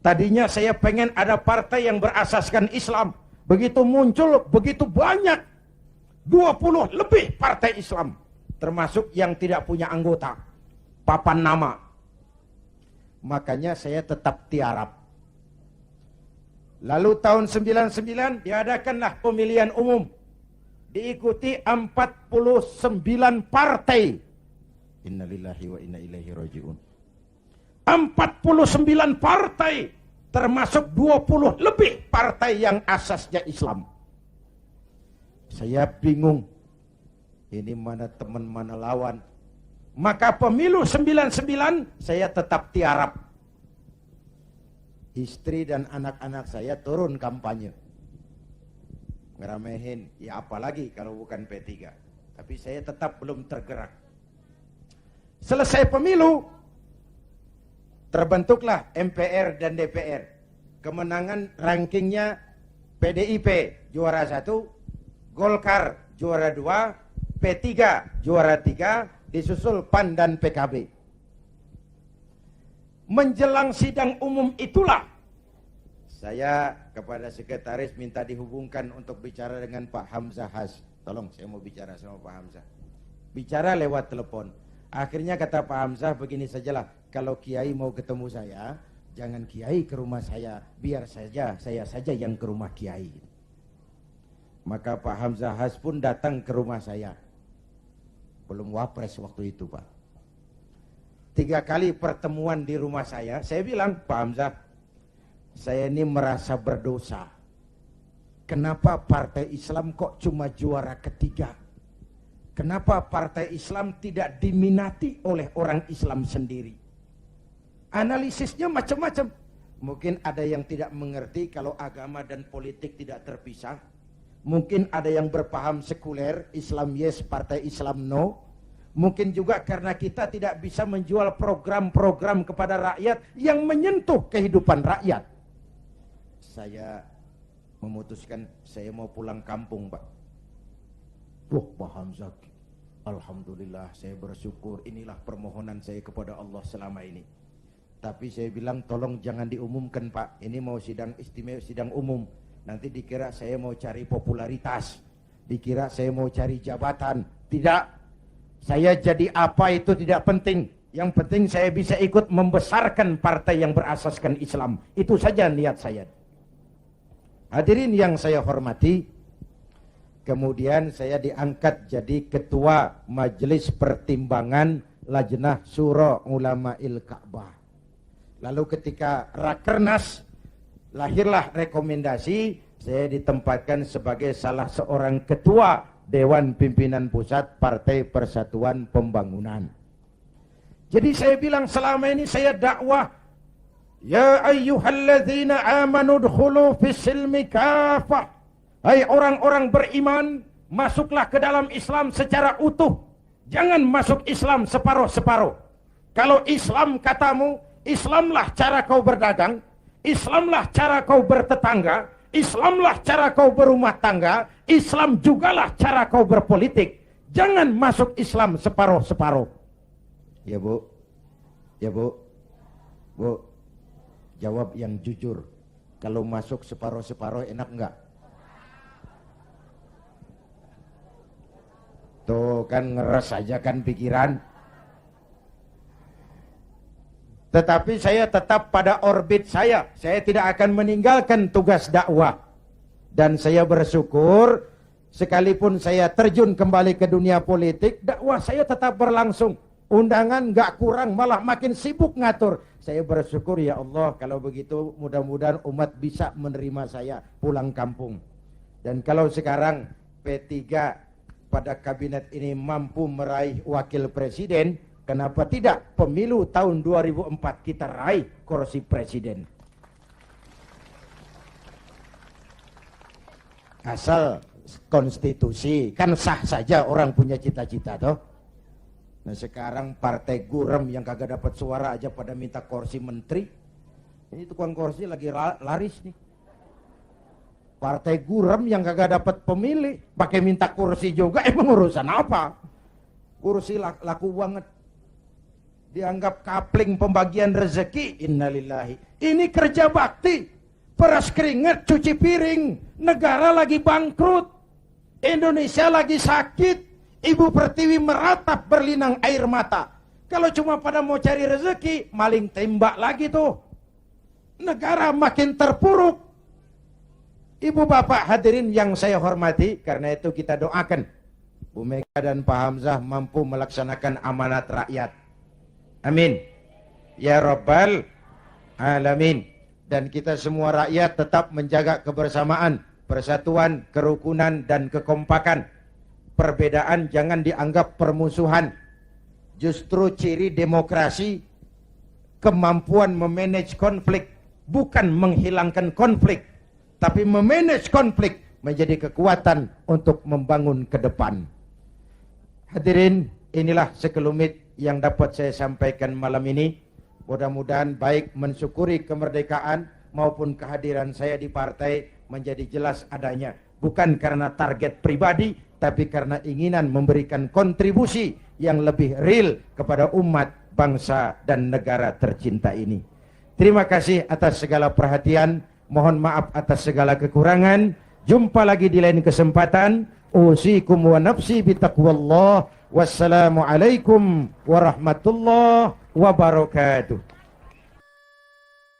Tadinya saya pengen ada partai yang berasaskan Islam. Begitu muncul, begitu banyak. 20 lebih partai Islam. Termasuk yang tidak punya anggota. Papan nama. Makanya saya tetap tiarap. Lalu tahun 99 diadakanlah pemilihan umum. Diikuti 49 partai. Innalillahi wa inna ilaihi raji'un. 49 partai, termasuk 20 lebih partai yang asasnya Islam. Saya bingung. Ini mana teman, mana lawan. Maka pemilu 99 saya tetap tiarap. Istri dan anak-anak saya turun kampanye. Ngeramehin, ya apalagi kalau bukan P3. Tapi saya tetap belum tergerak. Selesai pemilu, terbentuklah MPR dan DPR. Kemenangan rankingnya PDIP juara 1, Golkar juara 2, P3 juara 3, disusul PAN dan PKB. Menjelang sidang umum itulah saya kepada sekretaris minta dihubungkan untuk bicara dengan Pak Hamzah Has. Tolong, saya mau bicara sama Pak Hamzah. Bicara lewat telepon. Akhirnya kata Pak Hamzah, begini sajalah. Kalau Kiai mau ketemu saya, jangan Kiai ke rumah saya. Biar saja, saya saja yang ke rumah Kiai. Maka Pak Hamzah Has pun datang ke rumah saya. Belum wapres waktu itu, Pak. 3 kali pertemuan di rumah saya bilang, Pak Hamzah, saya ini merasa berdosa. Kenapa partai Islam kok cuma juara ketiga? Kenapa partai Islam tidak diminati oleh orang Islam sendiri? Analisisnya macam-macam. Mungkin ada yang tidak mengerti kalau agama dan politik tidak terpisah. Mungkin ada yang berpaham sekuler, Islam yes, partai Islam no. Mungkin juga karena kita tidak bisa menjual program-program kepada rakyat yang menyentuh kehidupan rakyat. Saya memutuskan saya mau pulang kampung, Pak. Wah, Pak Hamzah, alhamdulillah saya bersyukur. Inilah permohonan saya kepada Allah selama ini. Tapi saya bilang tolong jangan diumumkan Pak. Ini mau sidang istimewa, sidang umum. Nanti dikira saya mau cari popularitas. Dikira saya mau cari jabatan. Tidak. Saya jadi apa itu tidak penting. Yang penting saya bisa ikut membesarkan partai yang berasaskan Islam. Itu saja niat saya. Hadirin yang saya hormati. Kemudian saya diangkat jadi ketua Majelis Pertimbangan Lajnah Syura Ulama'il Ka'bah. Lalu ketika Rakernas, lahirlah rekomendasi, saya ditempatkan sebagai salah seorang ketua Dewan Pimpinan Pusat Partai Persatuan Pembangunan. Jadi saya bilang selama ini saya dakwah, ya ayyuhalladzina amanu dkhulu fis-silmi kafah. Hai orang-orang beriman, masuklah ke dalam Islam secara utuh. Jangan masuk Islam separuh-separuh. Kalau Islam katamu, Islamlah cara kau berdagang, Islamlah cara kau bertetangga, Islamlah cara kau berumah tangga, Islam jugalah cara kau berpolitik. Jangan masuk Islam separuh-separuh. Ya Bu, ya Bu, Bu, jawab yang jujur. Kalau masuk separuh-separuh enak enggak? Tuh kan ngeres aja kan pikiran. Tetapi saya tetap pada orbit saya. Saya tidak akan meninggalkan tugas dakwah. Dan saya bersyukur, sekalipun saya terjun kembali ke dunia politik, dakwah saya tetap berlangsung. Undangan gak kurang, malah makin sibuk ngatur. Saya bersyukur, ya Allah, kalau begitu mudah-mudahan umat bisa menerima saya pulang kampung. Dan kalau sekarang P3 pada kabinet ini mampu meraih wakil presiden, kenapa tidak pemilu tahun 2004 kita raih kursi presiden? Asal konstitusi, kan sah saja orang punya cita-cita toh. Nah sekarang partai gurem yang kagak dapat suara aja pada minta kursi menteri. Ini tukang kursi lagi laris nih. Partai gurem yang kagak dapat pemilih, pakai minta kursi juga, emang urusan apa? Kursi laku banget. Dianggap kapling pembagian rezeki. Innalillahi. Ini kerja bakti, peras keringat, cuci piring. Negara lagi bangkrut, Indonesia lagi sakit, Ibu Pertiwi meratap berlinang air mata. Kalau cuma pada mau cari rezeki, maling tembak lagi tuh. Negara makin terpuruk. Ibu bapak hadirin yang saya hormati, karena itu kita doakan Bu Mega dan Pak Hamzah mampu melaksanakan amanat rakyat. Amin. Ya Rabbal Alamin. Dan kita semua rakyat tetap menjaga kebersamaan, persatuan, kerukunan, dan kekompakan. Perbedaan jangan dianggap permusuhan. Justru ciri demokrasi, kemampuan memanage konflik, bukan menghilangkan konflik, tapi memanage konflik menjadi kekuatan untuk membangun ke depan. Hadirin, inilah sekelumit yang dapat saya sampaikan malam ini. Mudah-mudahan baik mensyukuri kemerdekaan maupun kehadiran saya di partai menjadi jelas adanya. Bukan karena target pribadi, tapi karena inginan memberikan kontribusi yang lebih real kepada umat, bangsa, dan negara tercinta ini. Terima kasih atas segala perhatian. Mohon maaf atas segala kekurangan. Jumpa lagi di lain kesempatan. Usikum wa nafsi bitaqwallah. Wassalamualaikum warahmatullahi wabarakatuh.